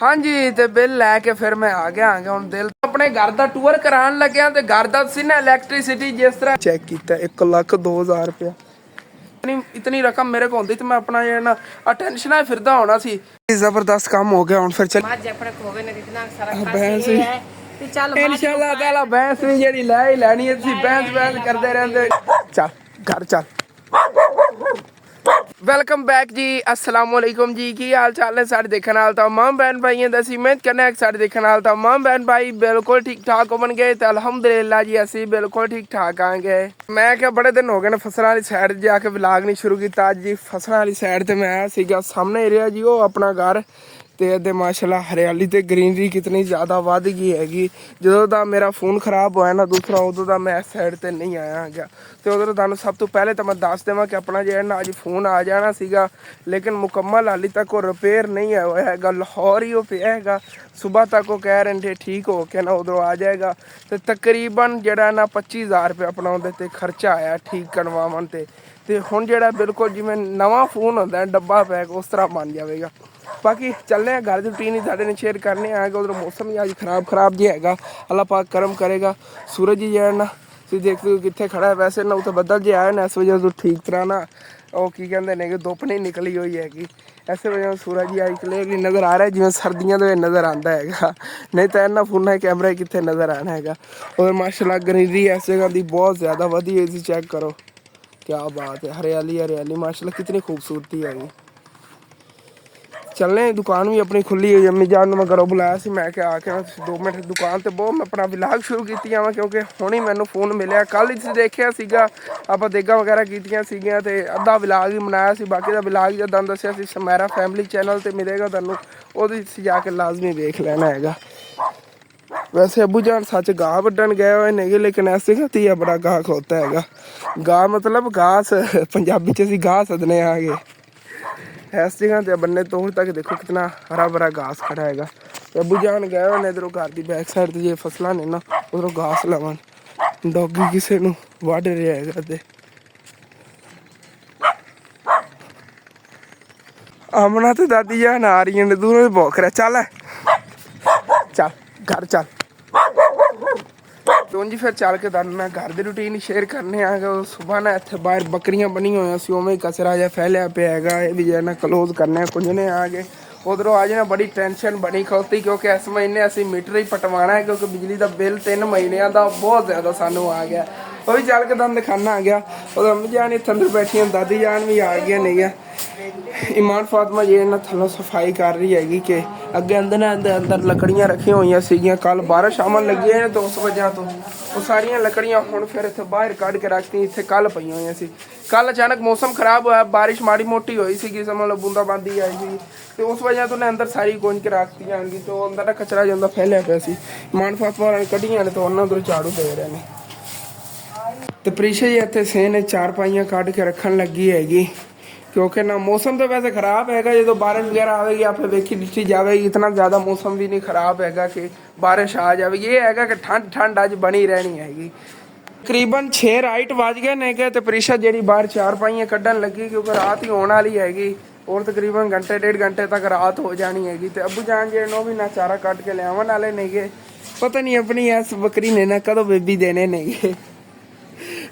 हाँ जी, तो बिल लैके फिर मैं आ गया हूँ दिल अपने घर का टूर करान लग्या ते घर का सी ना इलैक्ट्रिसिटी जिस तरह चेक किया 1,02,000 रुपया इतनी रकम मेरे को होती तो मैं अपना ये ना टेंशन फिरदा होना सी। जबरदस्त काम हो गया हूँ फिर चल भैंस इंशाल्लाह ताला भैंस भी जेडी लै ही लैनी है भैंस करते रहते चल घर चल। वेलकम बैक जी, अस्सलाम वालेकुम जी। की हाल चाल है सारे देखने वाले तमाम बहन भाई दसी उम्मीद करना है सारे देखने वाले तमाम बहन भाई बिल्कुल ठीक ठाक होवन गए तो अलहमदुलिल्लाह जी असी बिल्कुल ठीक ठाक आ गए। मैं क्या बड़े दिन हो गए ने फसल वाली साइड जाके व्लॉग नहीं शुरू किया। अज जी फसल वाली साइड ते मैं आया सीगा सामने एरिया जी वो अपना घर तो माशाल्लाह हरियाली तो ग्रीनरी कितनी ज़्यादा वध गई हैगी। जो का मेरा फोन खराब होया ना दूसरा उदों का मैं इस साइड पर नहीं आया है। तो उधर तुहानू सब तो पहले तो मैं दस देवां कि अपना जो है ना अज फोन आ जाना सीगा लेकिन मुकम्मल हाली तक वो रिपेयर नहीं होया है। लाहौर ही वो पिया है। सुबह तक वो कह रहे थे ठीक हो के ना उधरों आ जाएगा। तो तकरीबन जरा ना 25,000 रुपया अपना उहदे खर्चा आया ठीक करवावन ते हुण जिहड़ा बिल्कुल जिवें नवां फोन होंदा डब्बा पैक उस तरह बन जाएगा। बाकी चलने हैं घर की रूटीन ही साढ़े ने शेयर करने आएगा। उधर मौसम ही अज खराब जी है। अल्लाह पाक करम करेगा। सूरज ही जो है ना तुम देखते हो कितने खड़ा है। वैसे ना उतो बदल जे आए ना इस वजह तो ठीक तरह ना वो की कहते हैं कि धुप नहीं निकली हुई हैगी। इस वजह सूरज ही अज क्लीयर नहीं नज़र आ रहा है जिवें सर्दियों के नज़र आता है। नहीं तो इन्होंने फोन कैमरे कितने नज़र आना है। और माशाल्लाह ग्रीनरी इस जगह की बहुत ज़्यादा वधी हुई चेक करो क्या बात है। हरियाली हरियाली माशाल्लाह कितनी खूबसूरती है। चलने दुकान भी अपनी खुली हुई अम्मी जान मैं घरों बुलाया सी मैं क्या आके 2 मिनट दुकान तो बहुत मैं अपना व्लॉग शुरू की क्योंकि हुणे मैनू फोन मिले कल ही देखिया सीगा आप देगा वगैरह कीतियां सीगियां ते अद्धा व्लॉग ही बनाया सी। बाकी का व्लॉग जदां दस्सिया सी समारा फैमिली चैनल ते मिलेगा तुहानू ओहदे जाके लाजमी देख लेना है। वैसे अबू जान सच गाह वड्डन गए हुए नहीं लेकिन ऐसे गति बड़ा गाह खलोता है। गाह मतलब घास पंजाबी च असीं गाह सदने आ गए। इस जगह ते बन्ने तोड़ तक देखो कितना हरा भरा घास खड़ा है। अबू जान गए हुए इधरों घर की बैक साइड जो फसल ने ना उधरों घास लवन डॉगी किसी को वढ़ रहा है। आमना तो दादी जान आ रही ने दूरों ही भौंक रहा चल चल घर चल। तो जी फिर चल के मैं घर की रूटीन शेयर करने आ गया। सुबह ना इतने बाहर बकरियां बनी हुई सी उवें कचरा जहा फैलिया पे है ये भी जो है ना क्लोज करने कुंजने आ गए। उधरों आज ना बड़ी टेंशन बनी खलोती क्योंकि इस महीने असी मीटर ही पटवाना है क्योंकि बिजली का बिल 3 महीनों का बहुत ज़्यादा सानू आ गया। वो भी चल के तुम दिखाना आ गया। और अम्मी जान इतने अंदर बैठी दादी जान भी आ गई नहीं है। ईमान फातिमा जी ना थलों सफाई कर रही हैगी कि अगे अंदर अंदर लकड़ियां रखी हुई सीगियां कल बारिश आवन लगी है तो उस वजह तो वो सारियां लकड़ियां हुण फिर इत्थे बाहर कढ़ के रखती इत्थे कल पई हुई सी। कल अचानक मौसम खराब होया बारिश माड़ी मोटी हुई सी समझ लो बूंदाबांदी आई सी तो उस वजह तो अंदर सारी गुंज के रखती होंगी तो अंदर ना कचरा जो फैलिया पिया सी। ईमान फातिमा ने कढ़ियां ने तो उन्होंने उधर झाड़ू दे रहे हैं। तो प्रीशा जी इतने सेन चारपाइयां कढ़ के रखन लगी हैगी क्योंकि ना मौसम तो वैसे खराब है जो बारिश वगैरह आएगी आप देखी दिखी जाएगी। इतना ज़्यादा मौसम भी नहीं खराब है कि बारिश आ जाएगी। ये है कि ठंड ठंड अज बनी रहनी हैगी। तकरीबन 6 राइट बज गए ने गए तो प्रीशा जी बाहर चारपाइयां कढ़न लगी क्योंकि रात ही होने वाली हैगी और तकरीबन घंटे 1.5 घंटे तक रात हो जानी हैगी। तो अबू जान जी नो भी ना चारा कट के लियावन वाले नहीं गए। पता नहीं अपनी इस बकरी ने ना कदों बेबी देने नहीं गए।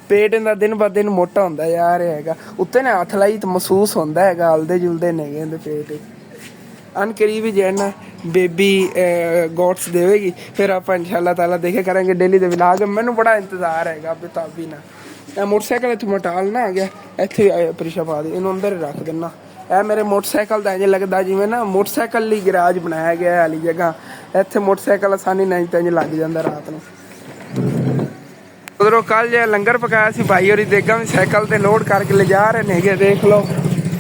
पेट इनका दिन ब दिन मोटा होंदा जा रहा है। उत्ते ने हथ लाई तो महसूस होंदा है हलदे जुलदे नहीं गए पेट अनकरीब ही जो ना बेबी गोट्स देवेगी फिर आप इंशाल्लाह ताला देखे करेंगे डेली दे व्लॉग। मैनू बड़ा इंतजार है बेताबी ना मोटरसाइकिल इतों मटाल ना आ गया इतने आए प्रीशा पा दी इन्हू अंदर रख देना। यह मेरे मोटरसाइकिल का इंज लगता जिमें ना मोटरसाइकिल ही गिराज बनाया गया वाली जगह इतने मोटरसाइकिल आसानी नहीं तो इंज लग जाता रात को। उधरों कल जो लंगर पकाया सी भाई और देगा भी साइकिल से लोड करके ले जा रहे हैं देख लो।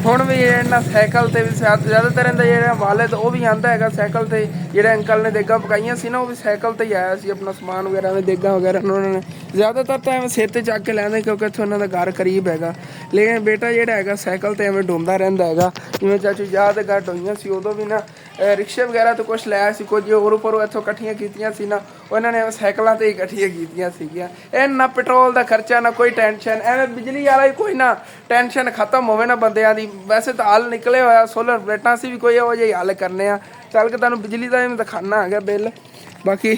हुण भी ना साइकिल से भी ज़्यादातर इनका जो वाले तो वह भी आता है साइकिल से जो अंकल ने देगा पकाइया सी ना वो भी साइकिल से ही आया सी अपना समान वगैरह में देगा वगैरह उन्होंने ज़्यादातर तो एवं सिर से चक के लैंदे क्योंकि इतों उन्होंने घर करीब है। लेकिन बेटा जोड़ा है साइकिल तो एवं ढूंढता रहता है जिवें चाचू जा तो घट हुई सी उदों भी ना रिक्शे वगैरह तो कुछ लैया सी कुछ होर पर इतों कट्ठियां कीतियां सी ना उन्होंने साइकिलों से ही कट्ठियां कीतियां सीगियां। ना पेट्रोल का खर्चा ना कोई टेंशन एवं बिजली वाला ही कोई ना टेंशन खत्म होवे ना बंदियां दी। वैसे तो हल निकले होया सोलर प्लेटां सी भी कोई इहो जिहा हल करने ਚੱਲ ਕੇ ਤੁਹਾਨੂੰ ਬਿਜਲੀ ਦਾ ਮੈਂ ਦਿਖਾਣਾ ਹੈਗਾ ਬਿੱਲ। ਬਾਕੀ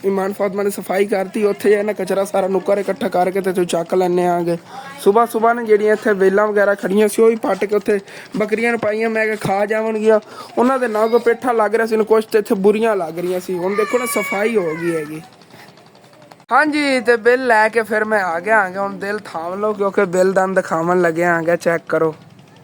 ਇਮਾਨ ਫਾਤਮਾ ਨੇ ਸਫਾਈ ਕਰਤੀ, ਉੱਥੇ ਇਹਨਾਂ ਕਚਰਾ ਸਾਰਾ ਨੁੱਕਰ ਇਕੱਠਾ ਕਰਕੇ ਤੇ ਚੱਕ ਲੈਣੇ ਆਗੇ। ਸੁਬਾਹ ਨੇ ਜਿਹੜੀਆਂ ਇੱਥੇ ਵੇਲਾਂ ਵਗੈਰਾ ਖੜੀਆਂ ਸੀ ਉਹ ਵੀ ਪੱਟ ਕੇ ਉੱਥੇ ਬੱਕਰੀਆਂ ਨੂੰ ਪਾਈਆਂ, ਮੈਂ ਕਿਹਾ ਖਾ ਜਾਵਣਗੀਆਂ। ਉਹਨਾਂ ਦੇ ਨਾ ਕੋ ਪੇਠਾ ਲੱਗ ਰਿਹਾ ਸੀ, ਕੁਛ ਤੇ ਇੱਥੇ ਬੁਰੀਆਂ ਲੱਗ ਰਹੀਆਂ ਸੀ। ਹੁਣ ਦੇਖੋ ਨਾ ਸਫਾਈ ਹੋ ਗਈ ਹੈਗੀ। ਹਾਂਜੀ, ਤੇ ਬਿੱਲ ਲੈ ਕੇ ਫਿਰ ਮੈਂ ਆ ਗਿਆ ਹੁਣ ਦਿਲ ਥਾਮ ਲਓ ਕਿਉਂਕਿ ਬਿੱਲ ਦਾ ਦਿਖਾਵਣ ਲੱਗਿਆ ਆਂਗਾ। ਚੈੱਕ ਕਰੋ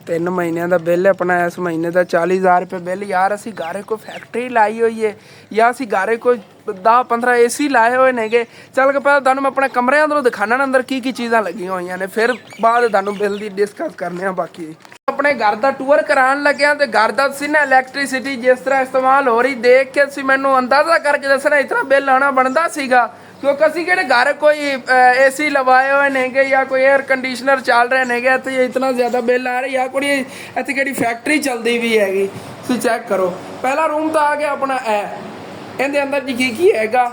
3 ਮਹੀਨਿਆਂ ਦਾ ਬਿੱਲ ਆਪਣਾ ਇਸ ਮਹੀਨੇ ਦਾ 40,000 ਰੁਪਏ ਬਿੱਲ। ਯਾਰ ਅਸੀਂ ਘਰੇ ਕੋਈ ਫੈਕਟਰੀ ਲਾਈ ਹੋਈ ਹੈ ਜਾਂ ਅਸੀਂ ਘਰੇ ਕੋਈ 10-15 AC ਲਾਏ ਹੋਏ ਨੇਗੇ। ਚੱਲ ਕੇ ਪਹਿਲਾਂ ਤੁਹਾਨੂੰ ਮੈਂ ਆਪਣੇ ਕਮਰਿਆਂ ਅੰਦਰੋਂ ਦਿਖਾਣਾ ਅੰਦਰ ਕੀ ਚੀਜ਼ਾਂ ਲੱਗੀਆਂ ਹੋਈਆਂ ਨੇ, ਫਿਰ ਬਾਅਦ ਤੁਹਾਨੂੰ ਬਿੱਲ ਦੀ ਡਿਸਕਸ ਕਰਨੇ ਆ। ਬਾਕੀ ਆਪਣੇ ਘਰ ਦਾ ਟੂਰ ਕਰਾਉਣ ਲੱਗਿਆ ਤੇ ਘਰ ਦਾ ਸੀ ਨਾ ਇਲੈਕਟ੍ਰਿਸਿਟੀ ਜਿਸ ਤਰ੍ਹਾਂ ਇਸਤੇਮਾਲ ਹੋ ਰਹੀ ਦੇਖ ਕੇ ਸੀ ਮੈਨੂੰ ਅੰਦਾਜ਼ਾ ਕਰਕੇ ਦੱਸਣਾ ਇਤਨਾ ਬਿੱਲ ਆਉਣਾ ਬਣਦਾ ਸੀਗਾ। ਕਿਉਂਕਿ ਅਸੀਂ ਕਿਹੜੇ ਘਰ ਕੋਈ AC ਲਵਾਏ ਹੋਏ ਨੇਗੇ ਜਾਂ ਕੋਈ 에ਅਰ ਕੰਡੀਸ਼ਨਰ ਚੱਲ ਰਹੇ ਨੇਗੇ ਤੇ ਇਤਨਾ ਜ਼ਿਆਦਾ ਬਿੱਲ ਆ ਰਿਹਾ। ਕੋਈ ਇੱਥੇ ਕਿਹੜੀ ਫੈਕਟਰੀ ਚੱਲਦੀ ਵੀ ਹੈਗੀ। ਤੁਸੀਂ ਚੈੱਕ ਕਰੋ, ਪਹਿਲਾ ਰੂਮ ਤਾਂ ਆ ਗਿਆ ਆਪਣਾ ਇਹਦੇ ਅੰਦਰ ਜੀ ਕੀ ਹੈਗਾ।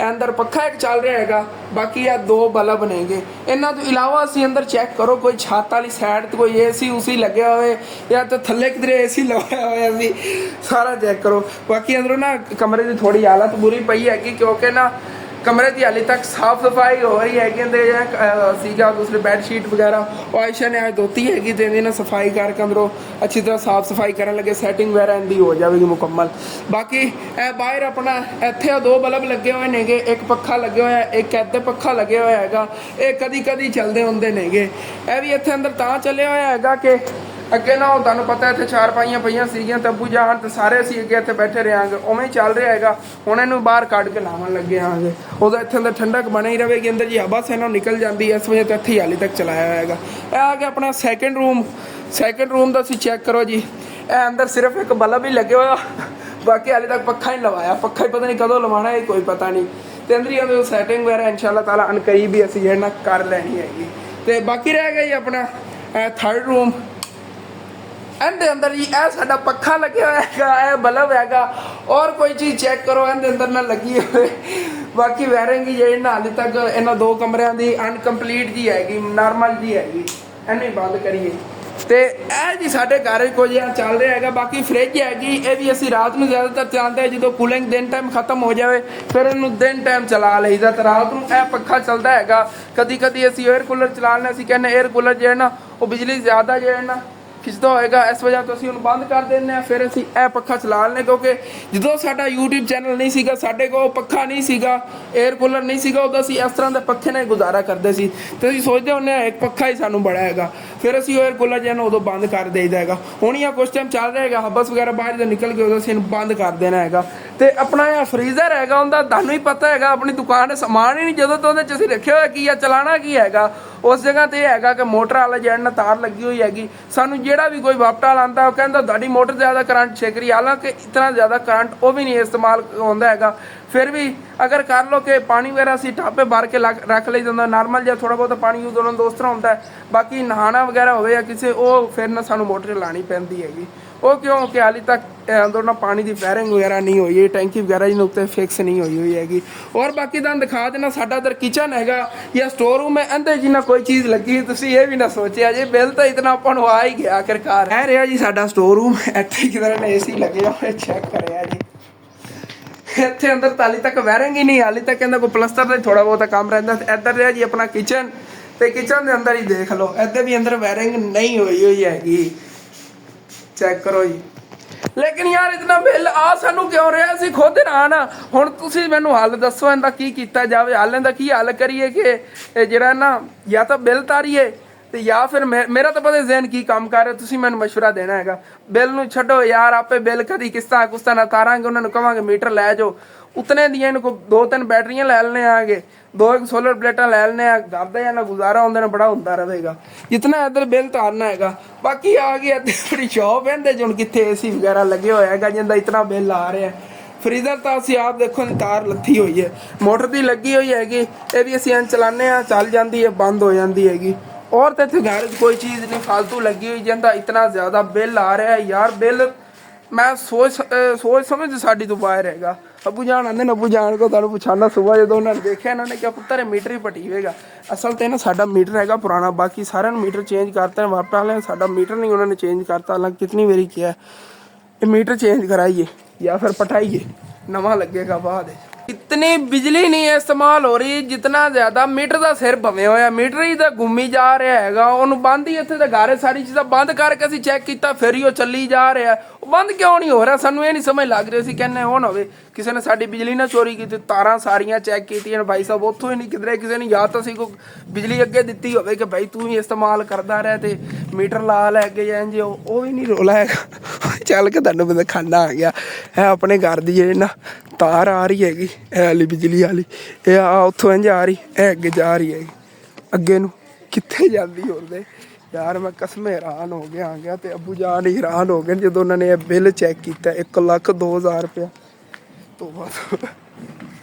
ਅੰਦਰ ਪੱਖਾ ਇੱਕ ਚੱਲ ਰਿਹਾ ਹੈਗਾ, ਬਾਕੀ ਇਹ 2 ਬਲਬ ਨੇਗੇ। ਇਹਨਾਂ ਤੋਂ ਇਲਾਵਾ ਅਸੀਂ ਅੰਦਰ ਚੈੱਕ ਕਰੋ ਕੋਈ ਛੱਤ ਵਾਲੀ ਸਾਈਡ ਤੇ ਕੋਈ AC ਲੱਗਿਆ ਹੋਵੇ ਜਾਂ ਤਾਂ ਥੱਲੇ ਕਿਧਰੇ AC ਲਵਾਇਆ ਹੋਇਆ ਸੀ, ਸਾਰਾ ਚੈੱਕ ਕਰੋ। ਬਾਕੀ ਅੰਦਰੋਂ ਨਾ ਕਮਰੇ ਦੀ ਥੋੜੀ ਹਾਲਤ ਬੁਰੀ ਪਈ ਹੈਗੀ ਕਿਉਂਕਿ ਨਾ ਕਮਰੇ ਦੀ ਹਾਲੇ ਤੱਕ ਸਾਫ ਸਫਾਈ ਹੋ ਰਹੀ ਹੈਗੀ। ਅੰਦਰ ਸੀਗਾ ਦੂਸਰੇ ਬੈੱਡ ਸ਼ੀਟ ਵਗੈਰਾ ਉਹ ਆਇਸ਼ਾ ਨੇ ਧੋਤੀ ਹੈਗੀ ਤੇ ਇਹਦੀ ਨਾ ਸਫਾਈ ਕਰਕੇ ਅੰਦਰੋਂ ਅੱਛੀ ਤਰ੍ਹਾਂ ਸਾਫ ਸਫਾਈ ਕਰਨ ਲੱਗੇ, ਸੈਟਿੰਗ ਵਗੈਰਾ ਇਹਦੀ ਹੋ ਜਾਵੇਗੀ ਮੁਕੰਮਲ। ਬਾਕੀ ਇਹ ਬਾਹਰ ਆਪਣਾ ਇੱਥੇ 2 ਬਲਬ ਲੱਗੇ ਹੋਏ ਨੇਗੇ, ਇੱਕ ਪੱਖਾ ਲੱਗਿਆ ਹੋਇਆ, ਇੱਕ ਇੱਥੇ ਪੱਖਾ ਲੱਗਿਆ ਹੋਇਆ ਹੈਗਾ। ਇਹ ਕਦੀ ਚੱਲਦੇ ਹੁੰਦੇ ਨੇਗੇ। ਇਹ ਵੀ ਇੱਥੇ ਅੰਦਰ ਤਾਂ ਚੱਲਿਆ ਹੋਇਆ ਹੈਗਾ ਕਿ ਅੱਗੇ ਨਾ ਉਹ ਤੁਹਾਨੂੰ ਪਤਾ ਇੱਥੇ 4 ਪਾਈਆਂ ਪਈਆਂ ਸੀਗੀਆਂ ਤੇ ਅੱਬੂ ਜਾਨ ਤੇ ਸਾਰੇ ਅਸੀਂ ਅੱਗੇ ਇੱਥੇ ਬੈਠੇ ਰਹਾਂਗੇ, ਉਵੇਂ ਹੀ ਚੱਲ ਰਿਹਾ ਹੈਗਾ। ਹੁਣ ਇਹਨੂੰ ਬਾਹਰ ਕੱਢ ਕੇ ਲਾਉਣ ਲੱਗੇ ਆਂਗੇ, ਉਹਦਾ ਇੱਥੇ ਅੰਦਰ ਠੰਡਕ ਬਣੀ ਹੀ ਰਹੇਗੀ। ਅੰਦਰ ਜੀ ਹਵਾ ਸੈਨੋਂ ਨਿਕਲ ਜਾਂਦੀ ਇਸ ਵਜ੍ਹਾ ਤੋਂ ਇੱਥੇ ਹੀ ਹਾਲੇ ਤੱਕ ਚਲਾਇਆ ਹੋਇਆ ਹੈਗਾ। ਇਹ ਆ ਗਿਆ ਆਪਣਾ ਸੈਕਿੰਡ ਰੂਮ ਦਾ ਤੁਸੀਂ ਚੈੱਕ ਕਰੋ ਜੀ। ਇਹ ਅੰਦਰ ਸਿਰਫ ਇੱਕ ਬਲਬ ਹੀ ਲੱਗਿਆ ਹੋਇਆ, ਬਾਕੀ ਹਾਲੇ ਤੱਕ ਪੱਖਾ ਹੀ ਲਵਾਇਆ। ਪੱਖਾ ਹੀ ਪਤਾ ਨਹੀਂ ਕਦੋਂ ਲਵਾਉਣਾ ਇਹ ਕੋਈ ਪਤਾ ਨਹੀਂ। ਤੇ ਅੰਦਰ ਹੀ ਉਹਦੀ ਸੈਟਿੰਗ ਵਗੈਰਾ ਇਨਸ਼ਾਅੱਲਾ ਤਾਲਾ ਅਨਕਰੀਬ ਵੀ ਅਸੀਂ ਜਿਹੜਾ ਕਰ ਲੈਣੀ ਹੈਗੀ। ਤੇ ਬਾਕੀ ਰਹਿ ਗਿਆ ਜੀ ਆਪਣਾ ਥਰਡ ਰੂਮ। ਇਹਦੇ ਅੰਦਰ ਜੀ ਇਹ ਸਾਡਾ ਪੱਖਾ ਲੱਗਿਆ ਹੋਇਆ ਹੈਗਾ, ਇਹ ਬਲਬ ਹੈਗਾ। ਔਰ ਕੋਈ ਚੀਜ਼ ਚੈੱਕ ਕਰੋ ਇਹਦੇ ਅੰਦਰ ਨਾ ਲੱਗੀ ਹੋਏ। ਬਾਕੀ ਵਾਇਰਿੰਗ ਜਿਹੜੀ ਨਾ ਹਾਲੇ ਤੱਕ ਇਹਨਾਂ 2 ਕਮਰਿਆਂ ਦੀ ਅਨਕੰਪਲੀਟ ਜੀ ਹੈਗੀ, ਨਾਰਮਲ ਜੀ ਹੈਗੀ। ਇਹਨੂੰ ਹੀ ਬੰਦ ਕਰੀਏ ਤੇ ਇਹ ਜੀ ਸਾਡੇ ਘਰ ਕੁਝ ਚੱਲ ਰਿਹਾ ਹੈਗਾ। ਬਾਕੀ ਫ੍ਰਿਜ ਹੈਗੀ, ਇਹ ਵੀ ਅਸੀਂ ਰਾਤ ਨੂੰ ਜ਼ਿਆਦਾਤਰ ਚਲਾਉਂਦੇ ਹਾਂ। ਜਦੋਂ ਕੂਲਿੰਗ ਦਿਨ ਟਾਈਮ ਖਤਮ ਹੋ ਜਾਵੇ ਫਿਰ ਇਹਨੂੰ ਦਿਨ ਟਾਈਮ ਚਲਾ ਲਈਦਾ ਤੇ ਰਾਤ ਨੂੰ ਇਹ ਪੱਖਾ ਚੱਲਦਾ ਹੈਗਾ। ਕਦੀ ਅਸੀਂ 에ਅਰ ਕੂਲਰ ਚਲਾ ਲੈਂਦੇ, ਅਸੀਂ ਕਹਿੰਦੇ 에ਅਰ ਕੂਲਰ ਜਿਹੜਾ ਨਾ ਉਹ ਬਿਜਲੀ ਜ਼ਿਆਦਾ ਜਿਹੜਾ ਨਾ ਖਿੱਚਦਾ ਹੋਏਗਾ, ਇਸ ਵਜ੍ਹਾ ਤੋਂ ਅਸੀਂ ਉਹਨੂੰ ਬੰਦ ਕਰ ਦਿੰਦੇ ਹਾਂ। ਫਿਰ ਅਸੀਂ ਇਹ ਪੱਖਾ ਚਲਾ ਲੈਂਦੇ ਕਿਉਂਕਿ ਜਦੋਂ ਸਾਡਾ YouTube ਚੈਨਲ ਨਹੀਂ ਸੀਗਾ, ਸਾਡੇ ਕੋਲ ਪੱਖਾ ਨਹੀਂ ਸੀਗਾ, 에ਅਰ ਕੂਲਰ ਨਹੀਂ ਸੀਗਾ, ਉਦੋਂ ਅਸੀਂ ਇਸ ਤਰ੍ਹਾਂ ਦੇ ਪੱਖੇ ਨਾਲ ਗੁਜ਼ਾਰਾ ਕਰਦੇ ਸੀ। ਤੇ ਅਸੀਂ ਸੋਚਦੇ ਹੁੰਦੇ ਹਾਂ ਇੱਕ ਪੱਖਾ ਹੀ ਸਾਨੂੰ ਬੜਾ ਹੈਗਾ, ਫਿਰ ਅਸੀਂ 에ਅਰ ਕੂਲਰ ਜਿਹੜਾ ਉਦੋਂ ਬੰਦ ਕਰ ਦੇਈਦਾ ਹੈਗਾ। ਹੁਣ ਜਾਂ ਕੁਛ ਟਾਈਮ ਚੱਲ ਰਿਹਾ ਹੈਗਾ, ਹਬਸ ਵਗੈਰਾ ਬਾਹਰ ਜਦੋਂ ਨਿਕਲ ਕੇ ਉਦੋਂ ਅਸੀਂ ਇਹਨੂੰ ਬੰਦ ਕਰ ਦੇਣਾ ਹੈਗਾ। ਤੇ ਆਪਣਾ ਇਹ ਫਰੀਜ਼ਰ ਹੈਗਾ, ਉਹਦਾ ਤੁਹਾਨੂੰ ਹੀ ਪਤਾ ਹੈਗਾ ਆਪਣੀ ਦੁਕਾਨ 'ਤੇ ਸਮਾਨ ਹੀ ਨਹੀਂ ਜਦੋਂ ਤੋਂ ਉਹਦੇ 'ਚ ਅਸੀਂ ਰੱਖਿਆ ਹੋਇਆ ਕੀ ਆ, ਚਲਾਉਣਾ ਕੀ ਹੈਗਾ। ਉਸ ਜਗ੍ਹਾ ਤੇ ਇਹ ਹੈਗਾ ਕਿ ਮੋਟਰ ਵਾਲਾ ਜਿਹੜਾ ਨਾ ਤਾਰ ਲੱਗੀ ਹੋਈ ਹੈਗੀ। ਸਾਨੂੰ ਜਿਹੜਾ ਵੀ ਕੋਈ ਵਾਪਟਾ ਲਾਉਂਦਾ ਉਹ ਕਹਿੰਦਾ ਤੁਹਾਡੀ ਮੋਟਰ ਜ਼ਿਆਦਾ ਕਰੰਟ ਛੇਕ ਰਹੀ, ਹਾਲਾਂਕਿ ਇਤਨਾ ਜ਼ਿਆਦਾ ਕਰੰਟ ਉਹ ਵੀ ਨਹੀਂ ਇਸਤੇਮਾਲ ਹੁੰਦਾ ਹੈਗਾ। ਫਿਰ ਵੀ ਅਗਰ ਕਰ ਲਓ ਕਿ ਪਾਣੀ ਵਗੈਰਾ ਅਸੀਂ ਟਾਪੇ ਭਰ ਕੇ ਰੱਖ ਲਈ ਜਾਂਦਾ, ਨਾਰਮਲ ਜਿਹਾ ਥੋੜ੍ਹਾ ਬਹੁਤਾ ਪਾਣੀ ਯੂਜ਼ ਹੋਣ ਤੋਂ ਉਸ ਤਰ੍ਹਾਂ ਹੁੰਦਾ ਹੈ। ਬਾਕੀ ਨਹਾਉਣਾ ਵਗੈਰਾ ਹੋਵੇ ਜਾਂ ਕਿਸੇ ਉਹ ਫਿਰ ਨਾ ਸਾਨੂੰ ਮੋਟਰ ਲਾਉਣੀ ਪੈਂਦੀ ਹੈਗੀ। ਉਹ ਕਿਉਂ ਕਿ ਹਾਲੇ ਤੱਕ ਅੰਦਰ ਨਾ ਪਾਣੀ ਦੀ ਫਾਇਰਿੰਗ ਵਗੈਰਾ ਨਹੀਂ ਹੋਈ ਹੈ, ਟੈਂਕੀ ਵਗੈਰਾ ਇਹਨੂੰ ਉੱਤੇ ਫਿਕਸ ਨਹੀਂ ਹੋਈ ਹੈਗੀ। ਔਰ ਬਾਕੀ ਤੁਹਾਨੂੰ ਦਿਖਾ ਦੇਣਾ ਸਾਡਾ ਇੱਧਰ ਕਿਚਨ ਹੈਗਾ ਜਾਂ ਸਟੋਰ ਰੂਮ ਹੈ, ਇਹਦੇ ਜਿੰਨਾ ਕੋਈ ਚੀਜ਼ ਲੱਗੀ ਤੁਸੀਂ ਇਹ ਵੀ ਨਾ ਸੋਚਿਆ ਜੇ ਬਿੱਲ ਤਾਂ ਇਤਨਾ ਆਪਾਂ ਨੂੰ ਆ ਹੀ ਗਿਆ ਆਖਿਰਕਾਰ। ਇਹ ਰਿਹਾ ਜੀ ਸਾਡਾ ਸਟੋਰ ਰੂਮ, ਇੱਥੇ ਕਿਧਰ ਨੇ AC ਲੱਗਿਆ ਹੋਇਆ ਚੈੱਕ ਕਰਿਆ ਜੀ। ਇੱਥੇ ਅੰਦਰ ਤਾਂ ਹਾਲੇ ਤੱਕ ਵਾਇਰਿੰਗ ਹੀ ਨਹੀਂ, ਹਾਲੇ ਤੱਕ ਕਹਿੰਦਾ ਕੋਈ ਪਲਸਤਰ ਦਾ ਥੋੜਾ ਬਹੁਤਾ ਕੰਮ ਰਹਿੰਦਾ। ਇੱਧਰ ਰਿਹਾ ਜੀ ਆਪਣਾ ਕਿਚਨ, ਤੇ ਕਿਚਨ ਦੇ ਅੰਦਰ ਹੀ ਦੇਖ ਲਓ ਇੱਧਰ ਵੀ ਅੰਦਰ ਵਾਇਰਿੰਗ ਨਹੀਂ ਹੋਈ ਹੈਗੀ, ਚੈੱਕ ਕਰੋ ਜੀ। ਲੇਕਿਨ ਯਾਰ ਇਤਨਾ ਬਿੱਲ ਆ ਸਾਨੂੰ ਕਿਉਂ ਰਿਹਾ, ਅਸੀਂ ਖੁਦ ਹੈਰਾਨ ਆ। ਹੁਣ ਤੁਸੀਂ ਮੈਨੂੰ ਹੱਲ ਦੱਸੋ ਇਹਦਾ ਕੀ ਕੀਤਾ ਜਾਵੇ, ਹੱਲ ਇਹਦਾ ਕੀ ਹੱਲ ਕਰੀਏ ਕਿ ਜਿਹੜਾ ਨਾ ਜਾਂ ਤਾਂ ਬਿੱਲ ਤਾਰੀਏ ਤੇ ਜਾਂ ਫਿਰ ਮੇਰਾ ਤਾਂ ਪਤਾ ਜ਼ਹਿਨ ਕੀ ਕੰਮ ਕਰ ਰਿਹਾ, ਤੁਸੀਂ ਮੈਨੂੰ ਮਸ਼ਵਰਾ ਦੇਣਾ ਹੈਗਾ। ਬਿੱਲ ਨੂੰ ਛੱਡੋ ਯਾਰ, ਆਪੇ ਬਿੱਲ ਕਦੀ ਕਿਸ਼ਤਾਂ ਨਾ ਤਾਰਾਂਗੇ, ਉਹਨਾਂ ਨੂੰ ਕਹਾਂਗੇ ਮੀਟਰ ਲੈ ਜਾਓ ਉਤਨੇ ਦੀਆਂ। ਇਹਨੂੰ ਕੋਈ 2-3 ਬੈਟਰੀਆਂ ਲੈ ਲੈਣੇ ਆਗੇ, 2 ਸੋਲਰ ਪਲੇਟਾਂ ਲੈ ਲੈਣੇ ਆ, ਘਰ ਦਾ ਜਾਂ ਗੁਜ਼ਾਰਾ ਹੁੰਦੇ ਨੇ ਬੜਾ ਹੁੰਦਾ ਰਹੇਗਾ ਜਿਤਨਾ ਇੱਧਰ ਬਿੱਲ ਤਾਰਨਾ ਹੈਗਾ। ਬਾਕੀ ਆ ਗਈ ਇੱਥੇ ਬੜੀ ਸ਼ੌਪ ਇਹਦੇ 'ਚ ਹੁਣ ਕਿੱਥੇ AC ਵਗੈਰਾ ਲੱਗੇ ਹੋਇਆ ਹੈਗਾ ਜਿੰਦਾ ਇਤਨਾ ਬਿੱਲ ਆ ਰਿਹਾ। ਫਰੀਜ਼ਰ ਤਾਂ ਅਸੀਂ ਆਪ ਦੇਖੋ ਤਾਰ ਲੱਥੀ ਹੋਈ ਹੈ, ਮੋਟਰ ਦੀ ਲੱਗੀ ਹੋਈ ਹੈਗੀ, ਇਹ ਵੀ ਅਸੀਂ ਚਲਾਉਂਦੇ ਹਾਂ ਚੱਲ ਜਾਂਦੀ ਹੈ, ਬੰਦ ਹੋ ਜਾਂਦੀ ਹੈਗੀ। ਔਰ ਤਾਂ ਇੱਥੇ ਘਰ 'ਚ ਕੋਈ ਚੀਜ਼ ਨਹੀਂ ਫਾਲਤੂ ਲੱਗੀ ਹੋਈ ਜਿੰਦਾ ਇਤਨਾ ਜ਼ਿਆਦਾ ਬਿੱਲ ਆ ਰਿਹਾ ਯਾਰ। ਬਿੱਲ ਮੈਂ ਸੋਚ ਸਮਝ ਸਾਡੀ ਤੋਂ ਬਾਹਰ ਹੈਗਾ। ਅੱਬੂ ਜਾਨ ਆਂਦੇ ਨੇ, ਅੱਬੂ ਜਾਨ ਕੋ ਤੁਹਾਨੂੰ ਪੁੱਛਾਣਾ ਸੁਬਾਹ ਜਦੋਂ ਉਹਨਾਂ ਨੇ ਦੇਖਿਆ, ਇਹਨਾਂ ਨੇ ਕਿਹਾ ਪੁੱਤਰ ਇਹ ਮੀਟਰ ਹੀ ਪਟੀ ਹੋਵੇਗਾ। ਅਸਲ ਤੇ ਨਾ ਸਾਡਾ ਮੀਟਰ ਹੈਗਾ ਪੁਰਾਣਾ, ਬਾਕੀ ਸਾਰਿਆਂ ਨੂੰ ਮੀਟਰ ਚੇਂਜ ਕਰਤਾ ਵਾਪਸ ਵਾਲਿਆਂ, ਸਾਡਾ ਮੀਟਰ ਨਹੀਂ ਉਹਨਾਂ ਨੇ ਚੇਂਜ ਕਰਤਾ। ਹਾਲਾਂਕਿ ਕਿਤਨੀ ਵਾਰੀ ਕਿਹਾ ਇਹ ਮੀਟਰ ਚੇਂਜ ਕਰਾਈਏ। या फिर पटाइए, नवा लगेगा बाद। इतनी बिजली नहीं इस्तेमाल हो रही जितना ज्यादा मीटर का सिर भवे होया, मीटर ही तो घूमी जा रहा है, ਉਹਨੂੰ ਬੰਦ ਹੀ ਇੱਥੇ ਤੇ ਘਾਰੇ ਸਾਰੀ ਚੀਜ਼ਾਂ ਬੰਦ ਕਰਕੇ ਅਸੀਂ ਚੈੱਕ ਕੀਤਾ, ਫਿਰ ਹੀ ਉਹ ਚੱਲੀ ਜਾ ਰਿਹਾ। ਉਹ ਬੰਦ ਕਿਉਂ ਨਹੀਂ ਹੋ ਰਿਹਾ ਸਾਨੂੰ ਇਹ ਨਹੀਂ ਸਮਝ ਲੱਗ ਰਹੀ। ਅਸੀਂ ਕਹਿੰਦੇ ਹੋ ਨਾ ਹੋਵੇ ਕਿਸੇ ਨੇ ਸਾਡੀ ਬਿਜਲੀ ਨਾ ਚੋਰੀ ਕੀਤੀ, ਤਾਰਾਂ ਸਾਰੀਆਂ ਚੈੱਕ ਕੀਤੀਆਂ ਭਾਈ ਸਾਹਿਬ, ਉੱਥੋਂ ਹੀ ਨਹੀਂ ਕਿਧਰੇ ਕਿਸੇ ਨੇ ਜਾਂ ਤਾਂ ਅਸੀਂ ਕੋਈ ਬਿਜਲੀ ਅੱਗੇ ਦਿੱਤੀ ਹੋਵੇ ਕਿ ਭਾਈ ਤੂੰ ਹੀ ਇਸਤੇਮਾਲ ਕਰਦਾ ਰਹਿ ਤੇ ਮੀਟਰ ਲਾ ਲੈ ਕੇ ਜਾਂ ਇੰਜ, ਉਹ ਵੀ ਨਹੀਂ ਰੋਲਾ ਹੈਗਾ। ਚੱਲ ਕੇ ਤੁਹਾਨੂੰ ਬੰਦਾ ਖਾਨਾ ਆ ਗਿਆ ਹੈ ਆਪਣੇ ਘਰ ਦੀ ਜਿਹੜੀ ਨਾ ਤਾਰ ਆ ਰਹੀ ਹੈਗੀ ਇਹ ਵਾਲੀ ਬਿਜਲੀ ਵਾਲੀ, ਇਹ ਆ ਉੱਥੋਂ ਇੰਝ ਆ ਰਹੀ, ਇਹ ਅੱਗੇ ਜਾ ਰਹੀ ਹੈਗੀ, ਅੱਗੇ ਨੂੰ ਕਿੱਥੇ ਜਾਂਦੀ ਹੋਵੇ ਯਾਰ। ਮੈਂ ਕਸਮੇ ਹੈਰਾਨ ਹੋ ਗਿਆ ਤੇ ਅੱਬੂ ਜਾਨ ਹੈਰਾਨ ਹੋ ਗਏ ਜਦੋਂ ਉਹਨਾਂ ਨੇ ਇਹ ਬਿੱਲ ਚੈੱਕ ਕੀਤਾ, 1,02,000 ਰੁਪਇਆ। ਤੋਂ ਬਾਅਦ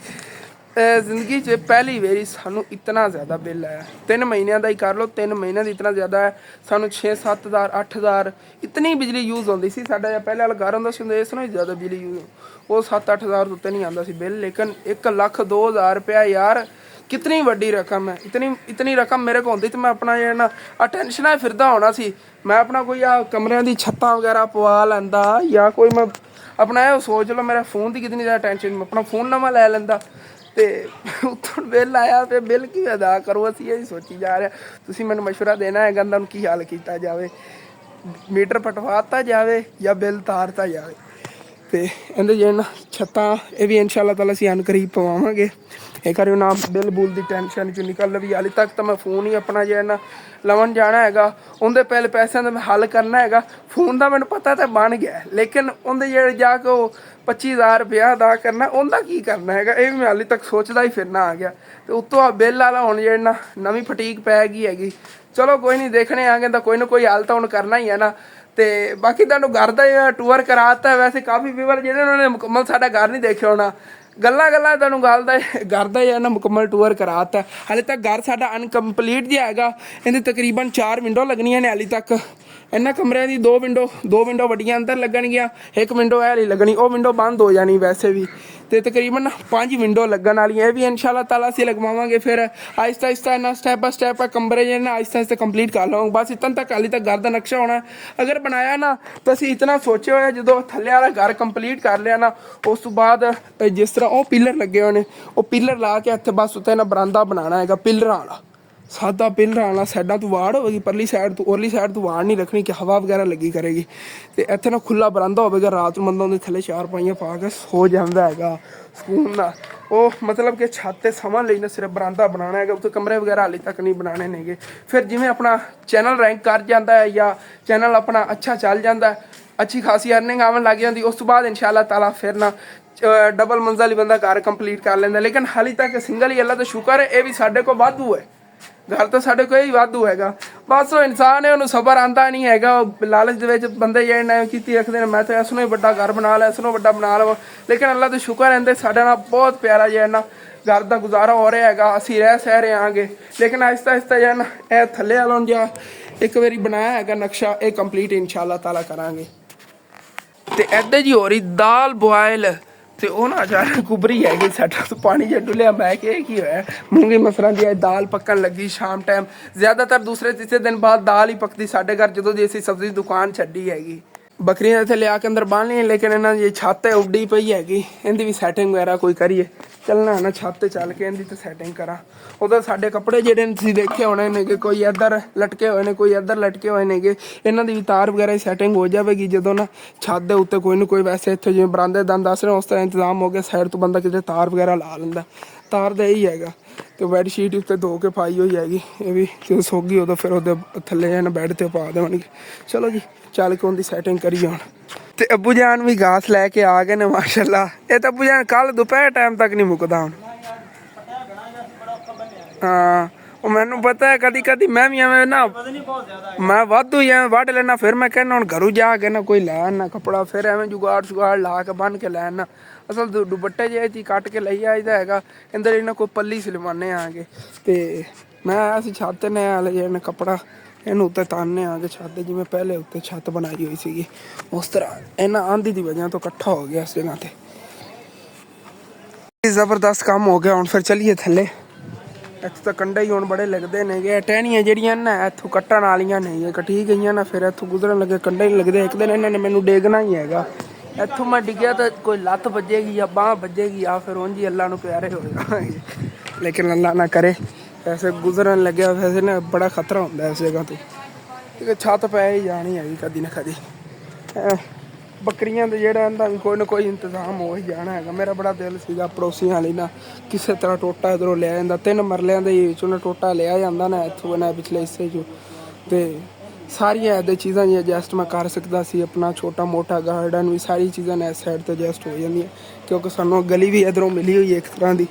ਜ਼ਿੰਦਗੀ 'ਚ ਪਹਿਲੀ ਵਾਰੀ ਸਾਨੂੰ ਇਤਨਾ ਜ਼ਿਆਦਾ ਬਿੱਲ ਆਇਆ। 3 ਮਹੀਨਿਆਂ ਦਾ ਹੀ ਕਰ ਲਓ, 3 ਮਹੀਨਿਆਂ ਦਾ ਇਤਨਾ ਜ਼ਿਆਦਾ ਹੈ ਸਾਨੂੰ। 6-7 ਹਜ਼ਾਰ 8 ਹਜ਼ਾਰ ਇਤਨੀ ਬਿਜਲੀ ਯੂਜ਼ ਹੁੰਦੀ ਸੀ। ਸਾਡਾ ਜਿਹੜਾ ਪਹਿਲੇ ਵਾਲਾ ਘਰ ਹੁੰਦਾ ਸੀ ਇਸ ਨਾਲ ਹੀ ਜ਼ਿਆਦਾ ਬਿਜਲੀ ਯੂਜ਼, ਉਹ 7-8 ਹਜ਼ਾਰ ਤੋਂ ਉੱਤੇ ਨਹੀਂ ਆਉਂਦਾ ਸੀ ਬਿੱਲ। ਲੇਕਿਨ 1,02,000 ਰੁਪਇਆ ਯਾਰ ਕਿਤਨੀ ਵੱਡੀ ਰਕਮ ਹੈ। ਇਤਨੀ ਰਕਮ ਮੇਰੇ ਕੋਲ ਹੁੰਦੀ ਤਾਂ ਮੈਂ ਆਪਣਾ ਜਿਹੜਾ ਨਾ ਟੈਨਸ਼ਨਾਂ ਫਿਰਦਾ ਹੋਣਾ ਸੀ। ਮੈਂ ਆਪਣਾ ਕੋਈ ਆ ਕਮਰਿਆਂ ਦੀ ਛੱਤਾਂ ਵਗੈਰਾ ਪਵਾ ਲੈਂਦਾ, ਜਾਂ ਕੋਈ ਮੈਂ ਆਪਣਾ ਇਹ ਸੋਚ ਲਓ ਮੇਰਾ ਫੋਨ ਦੀ ਕਿਤਨੀ ਜ਼ਿਆਦਾ ਟੈਨਸ਼ਨ, ਮੈਂ ਆਪਣਾ ਫੋਨ ਨਵਾਂ ਲੈ ਲੈਂਦਾ। ਤੇ ਉੱਥੋਂ ਬਿੱਲ ਆਇਆ ਤੇ ਬਿੱਲ ਕੀ ਅਦਾ ਕਰੋ, ਅਸੀਂ ਇਹ ਸੋਚੀ ਜਾ ਰਿਹਾ। ਤੁਸੀਂ ਮੈਨੂੰ ਮਸ਼ਵਰਾ ਦੇਣਾ ਹੈ ਗੰਦਾ ਨੂੰ ਕੀ ਹੱਲ ਕੀਤਾ ਜਾਵੇ, ਮੀਟਰ ਪਟਵਾਤਾ ਜਾਵੇ ਜਾਂ ਬਿੱਲ ਤਾਰਤਾ ਜਾਵੇ। ਤੇ ਇਹਦੇ ਜਿਹੜੇ ਨਾ ਛੱਤਾਂ ਇਹ ਵੀ ਇਨਸ਼ਾ ਅੱਲਾਹ ਤਾਲਾ ਅਸੀਂ ਅਨਕਰੀਬ ਪਵਾਵਾਂਗੇ। ਇਹ ਕਰਿਓ ਨਾ ਬਿੱਲ ਬੁੱਲ ਦੀ ਟੈਨਸ਼ਨ 'ਚੋਂ ਨਿਕਲ ਵੀ। ਹਾਲੇ ਤੱਕ ਤਾਂ ਮੈਂ ਫੋਨ ਹੀ ਆਪਣਾ ਜਿਹੜਾ ਨਾ ਲਵਣ ਜਾਣਾ ਹੈਗਾ, ਉਹਦੇ ਪਹਿਲੇ ਪੈਸਿਆਂ ਦਾ ਮੈਂ ਹੱਲ ਕਰਨਾ ਹੈਗਾ। ਫੋਨ ਦਾ ਮੈਨੂੰ ਪਤਾ ਤਾਂ ਬਣ ਗਿਆ, ਲੇਕਿਨ ਉਹਦੇ ਜਿਹੜੇ ਜਾ ਕੇ ਉਹ 25,000 ਰੁਪਇਆ ਅਦਾ ਕਰਨਾ, ਉਹਦਾ ਕੀ ਕਰਨਾ ਹੈਗਾ, ਇਹ ਵੀ ਮੈਂ ਹਾਲੇ ਤੱਕ ਸੋਚਦਾ ਹੀ ਫਿਰਨਾ ਆ ਗਿਆ। ਤੇ ਉੱਤੋਂ ਆ ਬਿੱਲ ਵਾਲਾ ਹੁਣ ਜਿਹੜਾ ਨਾ ਨਵੀਂ ਫਟੀਕ ਪੈ ਗਈ ਹੈਗੀ। ਚਲੋ ਕੋਈ ਨਹੀਂ, ਦੇਖਣੇ ਆ ਗਏ ਤਾਂ ਕੋਈ ਨਾ ਕੋਈ ਹੱਲ ਤਾਂ ਹੁਣ ਕਰਨਾ ਹੀ ਹੈ ਨਾ। ਤੇ ਬਾਕੀ ਤੁਹਾਨੂੰ ਘਰ ਦਾ ਟੂਰ ਕਰਾਤਾ। ਵੈਸੇ ਕਾਫੀ ਵੀਵਰ ਜਿਹੜੇ ਉਹਨਾਂ ਨੇ ਮੁਕੰਮਲ ਸਾਡਾ ਘਰ ਨਹੀਂ ਦੇਖਿਆ ਹੋਣਾ, ਗੱਲਾਂ ਤੁਹਾਨੂੰ ਘਰ ਦਾ ਹੀ ਨਾ ਮੁਕੰਮਲ ਟੂਰ ਕਰਾਤਾ। ਹਾਲੇ ਤੱਕ ਘਰ ਸਾਡਾ ਅਨਕੰਪਲੀਟ ਜਿਹਾ ਹੈਗਾ। ਇਹਦੇ ਤਕਰੀਬਨ 4 ਵਿੰਡੋ ਲੱਗਣੀਆਂ ਨੇ ਹਾਲੇ ਤੱਕ। ਇਹਨਾਂ ਕਮਰਿਆਂ ਦੀ 2 ਵਿੰਡੋ ਵੱਡੀਆਂ ਅੰਦਰ ਲੱਗਣਗੀਆਂ, 1 ਵਿੰਡੋ ਇਹ ਵਾਲੀ ਲੱਗਣੀ, ਉਹ ਵਿੰਡੋ ਬੰਦ ਹੋ ਜਾਣੀ ਵੈਸੇ ਵੀ। ਤੇ ਤਕਰੀਬਨ 5 ਵਿੰਡੋ ਲੱਗਣ ਵਾਲੀਆਂ, ਇਹ ਵੀ ਇਨਸ਼ਾ ਅੱਲਾਹ ਤਾਲਾ ਅਸੀਂ ਲਗਵਾਵਾਂਗੇ। ਫਿਰ ਆਹਿਸਤਾ ਆਹਿਸਤਾ ਇਹਨਾਂ ਸਟੈਪ ਬਾਏ ਸਟੈਪ ਕਮਰੇ ਜਿਹੇ ਨਾ ਆਹਿਸਤਾ ਆਹਿਸਤਾ ਕੰਪਲੀਟ ਕਰ ਲਵਾਂਗੇ। ਬਸ ਇਤਨ ਤੱਕ ਹਾਲੇ ਤੱਕ ਘਰ ਦਾ ਨਕਸ਼ਾ ਹੋਣਾ। ਅਗਰ ਬਣਾਇਆ ਨਾ ਤਾਂ ਅਸੀਂ ਇਤਨਾ ਸੋਚਿਆ ਹੋਇਆ ਜਦੋਂ ਥੱਲੇ ਵਾਲਾ ਘਰ ਕੰਪਲੀਟ ਕਰ ਲਿਆ ਨਾ, ਉਸ ਤੋਂ ਬਾਅਦ ਜਿਸ ਤਰ੍ਹਾਂ ਉਹ ਪਿੱਲਰ ਲੱਗੇ ਹੋਏ ਨੇ, ਉਹ ਪਿੱਲਰ ਲਾ ਕੇ ਇੱਥੇ ਬਸ ਉੱਤੇ ਨਾ ਬਰਾਂਡਾ ਬਣਾਉਣਾ ਹੈਗਾ ਪਿੱਲਰਾਂ ਵਾਲਾ, ਸਾਦਾ ਪਿੱਲਰਾਂ ਵਾਲਾ। ਸਾਈਡਾਂ ਤੋਂ ਵਾੜ ਹੋਵੇਗੀ, ਪਰਲੀ ਸਾਈਡ ਤੋਂ ਉਰਲੀ ਸਾਈਡ ਤੋਂ ਵਾੜ ਨਹੀਂ ਰੱਖਣੀ ਕਿ ਹਵਾ ਵਗੈਰਾ ਲੱਗੀ ਕਰੇਗੀ। ਤੇ ਇੱਥੇ ਨਾ ਖੁੱਲਾ ਬਰਾਂਡਾ ਹੋਵੇਗਾ, ਰਾਤ ਨੂੰ ਬੰਦਾ ਉਹਦੇ ਥੱਲੇ 4 ਪਾਈਆਂ ਪਾ ਕੇ ਸੋ ਜਾਂਦਾ ਹੈਗਾ ਸਕੂਨ ਨਾਲ। ਉਹ ਮਤਲਬ ਕਿ ਛੱਤ ਤੇ ਸਮਾਂ ਲਈ ਨਾ ਸਿਰਫ ਬਰਾਂਡਾ ਬਣਾਉਣਾ ਹੈਗਾ, ਉੱਥੇ ਕਮਰੇ ਵਗੈਰਾ ਹਾਲੇ ਤੱਕ ਨਹੀਂ ਬਣਾਉਣੇ ਨੇਗੇ। ਫਿਰ ਜਿਵੇਂ ਆਪਣਾ ਚੈਨਲ ਰੈਂਕ ਕਰ ਜਾਂਦਾ ਹੈ ਜਾਂ ਚੈਨਲ ਆਪਣਾ ਅੱਛਾ ਚੱਲ ਜਾਂਦਾ, ਅੱਛੀ ਖਾਸੀ ਅਰਨਿੰਗ ਆਉਣ ਲੱਗ ਜਾਂਦੀ, ਉਸ ਤੋਂ ਬਾਅਦ ਇਨਸ਼ਾ ਅੱਲਾਹ ਤਾਲਾ ਫਿਰ ਨਾ ਡਬਲ ਮੰਜ਼ਲ ਹੀ ਬੰਦਾ ਘਰ ਕੰਪਲੀਟ ਕਰ ਲੈਂਦਾ। ਲੇਕਿਨ ਹਾਲੇ ਤੱਕ ਸਿੰਗਲ ਹੀ ਅੱਲਾ ਦਾ ਸ਼ੁਕਰ ਹੈ, ਇਹ ਵੀ ਸਾਡੇ ਕੋਲ ਵਾਧੂ ਹੈ। ਘਰ ਤਾਂ ਸਾਡੇ ਕੋਲ ਹੀ ਵਾਧੂ ਹੈਗਾ। ਬਸ ਉਹ ਇਨਸਾਨ ਹੈ, ਉਹਨੂੰ ਸਬਰ ਆਉਂਦਾ ਨਹੀਂ ਹੈਗਾ। ਉਹ ਲਾਲਚ ਦੇ ਵਿੱਚ ਬੰਦੇ ਜਿਹੜੇ ਨੇ ਕੀਤੀ ਰੱਖਦੇ ਨੇ, ਮੈਂ ਤਾਂ ਇਸ ਨੂੰ ਹੀ ਵੱਡਾ ਘਰ ਬਣਾ ਲਿਆ, ਇਸ ਨੂੰ ਵੱਡਾ ਬਣਾ ਲਵਾਂ। ਲੇਕਿਨ ਅੱਲਾ ਦਾ ਸ਼ੁਕਰ ਹੈ ਸਾਡੇ ਨਾਲ ਬਹੁਤ ਪਿਆਰਾ ਜਿਹੜਾ ਨਾ ਘਰ ਦਾ ਗੁਜ਼ਾਰਾ ਹੋ ਰਿਹਾ ਹੈਗਾ, ਅਸੀਂ ਰਹਿ ਸਹਿ ਰਹੇ ਆਂਗੇ। ਲੇਕਿਨ ਆਹਿਸਤਾ ਆਹਿਸਤਾ ਜਿਹੜਾ ਨਾ ਇਹ ਥੱਲੇ ਵਾਲੋਂ ਜਿਹਾ ਇੱਕ ਵਾਰੀ ਬਣਾਇਆ ਹੈਗਾ ਨਕਸ਼ਾ, ਇਹ ਕੰਪਲੀਟ ਇਨਸ਼ਾ ਅੱਲਾਹ ਤਾਲਾ ਕਰਾਂਗੇ। ਤੇ ਇੱਦਾਂ ਜੀ ਹੋ ਰਹੀ ਦਾਲ ਬੋਆਇਲ, ਤੇ ਉਹ ਨਾ ਜਾ ਕੁਬਰੀ ਹੈਗੀ ਸਾਡਾ ਤੋਂ ਪਾਣੀ ਜਿਹਾ ਡੁੱਲਿਆ। ਮੈਂ ਕਿਹਾ ਕੀ ਹੋਇਆ, ਮੂੰਗੀ ਮਸਰਾਂ ਦੀ ਦਾਲ ਪੱਕਣ ਲੱਗੀ ਸ਼ਾਮ ਟਾਈਮ। ਜ਼ਿਆਦਾਤਰ ਦੂਸਰੇ ਤੀਸਰੇ ਦਿਨ ਬਾਅਦ ਦਾਲ ਹੀ ਪੱਕਦੀ ਸਾਡੇ ਘਰ ਜਦੋਂ ਦੀ ਅਸੀਂ ਸਬਜ਼ੀ ਦੁਕਾਨ ਛੱਡੀ ਹੈਗੀ। ਬੱਕਰੀਆਂ ਇੱਥੇ ਲਿਆ ਕੇ ਅੰਦਰ ਬੰਨ ਲਈਆਂ, ਲੇਕਿਨ ਇਹਨਾਂ ਦੀ ਛੱਤ ਉੱਡੀ ਪਈ ਹੈਗੀ, ਇਹਦੀ ਵੀ ਸੈਟਿੰਗ ਵਗੈਰਾ ਕੋਈ ਕਰੀਏ। ਚੱਲਣਾ ਨਾ ਛੱਤ ਤੇ ਚੱਲ ਕੇ ਇਹਦੀ ਤੇ ਸੈਟਿੰਗ ਕਰਾਂ। ਉਦੋਂ ਸਾਡੇ ਕੱਪੜੇ ਜਿਹੜੇ ਤੁਸੀਂ ਦੇਖੇ ਹੋਣੇ ਨੇਗੇ, ਕੋਈ ਇੱਧਰ ਲਟਕੇ ਹੋਏ ਨੇ, ਕੋਈ ਇੱਧਰ ਲਟਕੇ ਹੋਏ ਨੇਗੇ, ਇਹਨਾਂ ਦੀ ਵੀ ਤਾਰ ਵਗੈਰਾ ਦੀ ਸੈਟਿੰਗ ਹੋ ਜਾਵੇਗੀ ਜਦੋਂ ਨਾ ਛੱਤ ਦੇ ਉੱਤੇ ਕੋਈ ਨਾ ਕੋਈ। ਵੈਸੇ ਇੱਥੇ ਜਿਵੇਂ ਬਰਾਂਡੇ ਦਾ ਦੱਸ ਰਹੇ ਉਸ ਤਰ੍ਹਾਂ ਇੰਤਜ਼ਾਮ ਹੋ ਗਿਆ, ਸਾਈਡ ਤੋਂ ਬੰਦਾ ਕਿਤੇ ਤਾਰ ਵਗੈਰਾ ਲਾ ਲੈਂਦਾ। ਤਾਰ ਦਾ ਇਹੀ ਹੈਗਾ। ਤੇ ਬੈੱਡ ਸ਼ੀਟ ਉੱਤੇ ਧੋ ਕੇ ਪਾਈ ਹੋਈ ਹੈਗੀ, ਇਹ ਵੀ ਜਦੋਂ ਸੌਂ ਗਈ ਉਦੋਂ ਫਿਰ ਉਹਦੇ ਥੱਲੇ ਜਾਣਾ ਬੈੱਡ ਤੇ ਪਾ ਦੇਵਾਂਗੇ। ਚਲੋ ਜੀ ਚੱਲ ਕੇ ਉਹਦੀ ਸੈਟਿੰਗ ਕਰੀਏ ਹੁਣ। ਤੇ ਅੱਬੂ ਜਾਨ ਵੀ ਘਾਸ ਲੈ ਕੇ ਆ ਗਏ ਨੇ ਮਾਸ਼ਾਅੱਲਾ। ਇਹ ਤਾਂ ਅੱਬੂ ਜਾਨ ਕੱਲ ਦੁਪਹਿਰ ਟਾਈਮ ਤੱਕ ਨਹੀਂ ਮੁੱਕਦਾ ਹੁਣ। ਹਾਂ ਉਹ ਮੈਨੂੰ ਪਤਾ ਹੈ, ਕਦੀ ਕਦੀ ਮੈਂ ਵੀ ਐਵੇਂ ਨਾ ਮੈਂ ਵਾਧੂ ਹੀ ਐਵੇਂ ਵੱਢ ਲੈਣਾ। ਫਿਰ ਮੈਂ ਕਹਿੰਦਾ ਹੁਣ ਘਰੋਂ ਜਾ ਕੇ ਨਾ ਕੋਈ ਲੈ ਆਣਾ ਕੱਪੜਾ, ਫਿਰ ਐਵੇਂ ਜੁਗਾੜ ਸ਼ੁਗਾੜ ਲਾ ਕੇ ਬੰਨ ਕੇ ਲੈ ਆਣਾ। ਅਸਲ ਦੁਪੱਟੇ ਜਿਹੇ ਚੀ ਕੱਟ ਕੇ ਲਈ ਆਈਦਾ ਹੈਗਾ, ਅੰਦਰ ਇਹਨਾਂ ਕੋਈ ਪੱਲੀ ਸਿਲਵਾਨੇ ਆਗੇ। ਤੇ ਮੈਂ ਆਇਆ ਸੀ ਛੱਤ ਨੇ ਵਾਲੇ ਜਿਹੜਾ ਕੱਪੜਾ ਇਹਨੂੰ ਉੱਤੇ ਤਾਨੇ ਆ ਕੇ ਛੱਤ, ਜਿਵੇਂ ਪਹਿਲੇ ਉੱਤੇ ਛੱਤ ਬਣਾਈ ਹੋਈ ਸੀਗੀ ਉਸ ਤਰ੍ਹਾਂ ਇਹਨਾਂ ਆਂधी ਦੀ ਵਜ੍ਹਾ ਤੋਂ ਇਕੱਠਾ ਹੋ ਗਿਆ ਇਸ ਜਗ੍ਹਾ ਤੇ। ਜ਼ਬਰਦਸਤ ਕੰਮ ਹੋ ਗਿਆ। ਹੁਣ ਫਿਰ ਚੱਲੀਏ ਥੱਲੇ। ਇੱਥੇ ਤਾਂ ਕੰਢੇ ਹੀ ਹੁਣ ਬੜੇ ਲੱਗਦੇ ਨੇਗੇ, ਟਹਿਣੀਆਂ ਜਿਹੜੀਆਂ ਨਾ ਇੱਥੋਂ ਕੱਟਣ ਵਾਲੀਆਂ ਨਹੀਂ ਕੱਟੀ ਗਈਆਂ ਨਾ, ਫਿਰ ਇੱਥੋਂ ਗੁਜ਼ਰਨ ਲੱਗੇ ਕੰਢੇ ਨਹੀਂ ਲੱਗਦੇ। ਇੱਕ ਦਿਨ ਇਹਨਾਂ ਨੇ ਮੈਨੂੰ ਡੇਗਣਾ ਹੀ ਹੈਗਾ ਇੱਥੋਂ ਮੈਂ ਡਿੱਗਿਆ ਤਾਂ ਕੋਈ ਲੱਤ ਵੱਜੇਗੀ ਜਾਂ ਬਾਂਹ ਵੱਜੇਗੀ ਜਾਂ ਫਿਰ ਉਂਝ ਹੀ ਅੱਲਾ ਨੂੰ ਪਿਆਰੇ ਹੋ ਜਾਵਾਂਗੇ, ਲੇਕਿਨ ਅੱਲਾ ਨਾ ਕਰੇ। ਐਸੇ ਗੁਜ਼ਰਨ ਲੱਗਿਆ ਵੈਸੇ ਨਾ ਬੜਾ ਖਤਰਾ ਹੁੰਦਾ ਇਸ ਜਗ੍ਹਾ ਤੋਂ, ਕਿਉਂਕਿ ਛੱਤ ਪੈ ਹੀ ਜਾਣੀ ਹੈਗੀ ਕਦੀ ਨਾ ਕਦੀ। ਬੱਕਰੀਆਂ ਦੇ ਜਿਹੜਾ ਇਹਦਾ ਵੀ ਕੋਈ ਨਾ ਕੋਈ ਇੰਤਜ਼ਾਮ ਹੋ ਹੀ ਜਾਣਾ ਹੈਗਾ। ਮੇਰਾ ਬੜਾ ਦਿਲ ਸੀਗਾ ਪੜੋਸੀਆਂ ਵਾਲੀ ਨਾ ਕਿਸੇ ਤਰ੍ਹਾਂ ਟੋਟਾ ਇੱਧਰੋਂ ਲਿਆ ਜਾਂਦਾ, 3 ਮਰਲਿਆਂ ਦੇ ਵਿੱਚੋਂ ਨਾ ਟੋਟਾ ਲਿਆ ਜਾਂਦਾ ਨਾ ਇੱਥੋਂ ਨਾ ਪਿਛਲੇ ਹਿੱਸੇ 'ਚੋਂ, ਅਤੇ ਸਾਰੀਆਂ ਇੱਦਾਂ ਚੀਜ਼ਾਂ ਦੀ ਐਡਜਸਟ ਮੈਂ ਕਰ ਸਕਦਾ ਸੀ। ਆਪਣਾ ਛੋਟਾ ਮੋਟਾ ਗਾਰਡਨ ਵੀ ਸਾਰੀ ਚੀਜ਼ਾਂ ਨੇ ਇਸ ਸਾਈਡ 'ਤੇ ਐਡਜਸਟ ਹੋ ਜਾਂਦੀਆਂ, ਕਿਉਂਕਿ ਸਾਨੂੰ ਗਲੀ ਵੀ ਇੱਧਰੋਂ ਮਿਲੀ ਹੋਈ ਹੈ ਇੱਕ ਤਰ੍ਹਾਂ ਦੀ।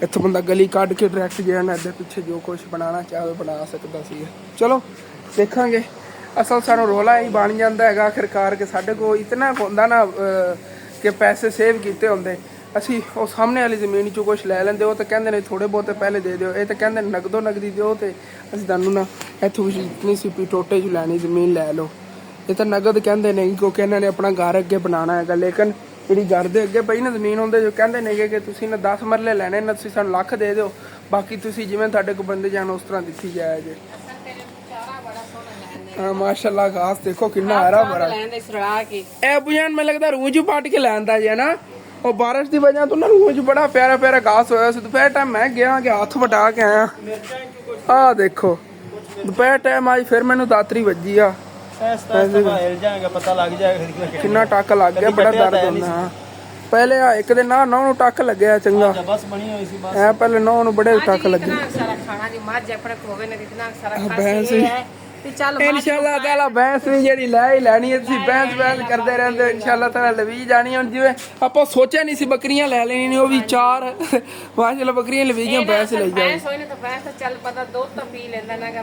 ਇੱਥੋਂ ਬੰਦਾ ਗਲੀ ਕੱਢ ਕੇ ਡਾਇਰੈਕਟ ਜਿਹੜਾ ਨਾ ਇੱਧਰ ਪਿੱਛੇ ਜੋ ਕੁਛ ਬਣਾਉਣਾ ਚਾਹੇ ਬਣਾ ਸਕਦਾ ਸੀ। ਚਲੋ ਦੇਖਾਂਗੇ। ਅਸਲ ਸਾਨੂੰ ਰੌਲਾ ਹੀ ਬਣ ਜਾਂਦਾ ਹੈਗਾ ਆਖਿਰਕਾਰ ਕਿ ਸਾਡੇ ਕੋਲ ਇਤਨਾ ਹੁੰਦਾ ਨਾ ਕਿ ਪੈਸੇ ਸੇਵ ਕੀਤੇ ਹੁੰਦੇ, ਅਸੀਂ ਉਹ ਸਾਹਮਣੇ ਵਾਲੀ ਜ਼ਮੀਨ 'ਚੋਂ ਕੁਛ ਲੈ ਲੈਂਦੇ। ਉਹ ਤਾਂ ਕਹਿੰਦੇ ਨੇ ਥੋੜ੍ਹੇ ਬਹੁਤੇ ਪਹਿਲੇ ਦੇ ਦਿਓ, ਇਹ ਤਾਂ ਕਹਿੰਦੇ ਨੇ ਨਗਦੋ ਨਗਦੀ ਦਿਓ, ਅਤੇ ਅਸੀਂ ਤੁਹਾਨੂੰ ਨਾ ਇੱਥੋਂ ਵੀ ਜਿਤਨੀ ਸੀ ਟੋਟੇ 'ਚ ਲੈਣੀ ਜ਼ਮੀਨ ਲੈ ਲਓ। ਇਹ ਤਾਂ ਨਗਦ ਕਹਿੰਦੇ ਨੇ ਕਿਉਂਕਿ ਇਹਨਾਂ ਨੇ ਆਪਣਾ ਘਰ ਅੱਗੇ ਬਣਾਉਣਾ ਹੈਗਾ। ਲੇਕਿਨ ਜਿਹੜੀ ਘਰ ਦੇ ਅੱਗੇ ਪਈ ਨਾ ਜ਼ਮੀਨ ਹੁੰਦੇ ਜੋ ਕਹਿੰਦੇ ਨੇਗੇ ਕਿ ਤੁਸੀਂ ਨਾ 10 ਮਰਲੇ ਲੈਣੇ ਨਾ, ਤੁਸੀਂ ਸਾਨੂੰ ਲੱਖ ਦੇ ਦਿਓ, ਬਾਕੀ ਤੁਸੀਂ ਜਿਵੇਂ ਤੁਹਾਡੇ ਕੋਲ ਬੰਦੇ ਜਾਣ ਉਸ ਤਰ੍ਹਾਂ ਦਿੱਤੀ ਜਾਏ ਜੇ। ਹਾਂ ਮਾਸ਼ਾਅੱਲਾ ਘਾਸ ਦੇਖੋ ਕਿੰਨਾ ਹਰਾ ਭਰਾ। ਇਹ ਬੁਝਾਨ ਮੈਨੂੰ ਲੱਗਦਾ ਰੂਜ ਪੱਟ ਕੇ ਲੈਂਦਾ ਜੇ ਨਾ, ਉਹ ਬਾਰਿਸ਼ ਦੀ ਵਜ੍ਹਾ ਤੋਂ ਨਾ ਰੂਜ ਬੜਾ ਪਿਆਰਾ ਪਿਆਰਾ ਘਾਸ ਹੋਇਆ ਸੀ। ਦੁਪਹਿਰ ਟਾਈਮ ਮੈਂ ਗਿਆ ਕਿ ਹੱਥ ਵਟਾ ਕੇ ਆਇਆ, ਆਹ ਦੇਖੋ ਦੁਪਹਿਰ ਟਾਈਮ ਅੱਜ ਫਿਰ ਮੈਨੂੰ ਦਾਤਰੀ ਵੱਜੀ ਆ, ਪਤਾ ਲੱਗ ਜਾਏਗਾ ਕਿੰਨਾ ਟੱਕ ਲੱਗ ਗਿਆ, ਬੜਾ ਦਰਦ ਹੁੰਦਾ। ਪਹਿਲੇ ਆ ਇੱਕ ਦਿਨ ਨਾ ਨੂੰ ਟੱਕ ਲੱਗਿਆ ਚੰਗਾ, ਬਸ ਬਣੀ ਹੋਈ ਸੀ ਬਸ। ਐ ਪਹਿਲੇ ਨੌ ਨੂੰ ਬੜੇ ਟੱਕ ਲੱਗੇ। इंशाल्लाह ताला भैंस भी ਜਿਹੜੀ ਲੈ ਹੀ ਲੈਣੀ ਹੈ। ਤੁਸੀਂ ਬਹਿਸ ਕਰਦੇ ਰਹਿੰਦੇ ਹੋ, इंशाल्लाह ताला ਲਵੀ ਜਾਣੀ। ਹੁਣ ਜਿਵੇਂ ਆਪਾਂ ਸੋਚਿਆ ਨਹੀਂ ਸੀ ਬੱਕਰੀਆਂ ਲੈ ਲੈਣੀ ਨੇ, ਉਹ ਵੀ 4 ਮਾਸ਼ਾਅੱਲਾ ਬੱਕਰੀਆਂ ਲਵੀ ਗਈਆਂ, ਭੈਂਸ ਲਈ ਜਾਓ।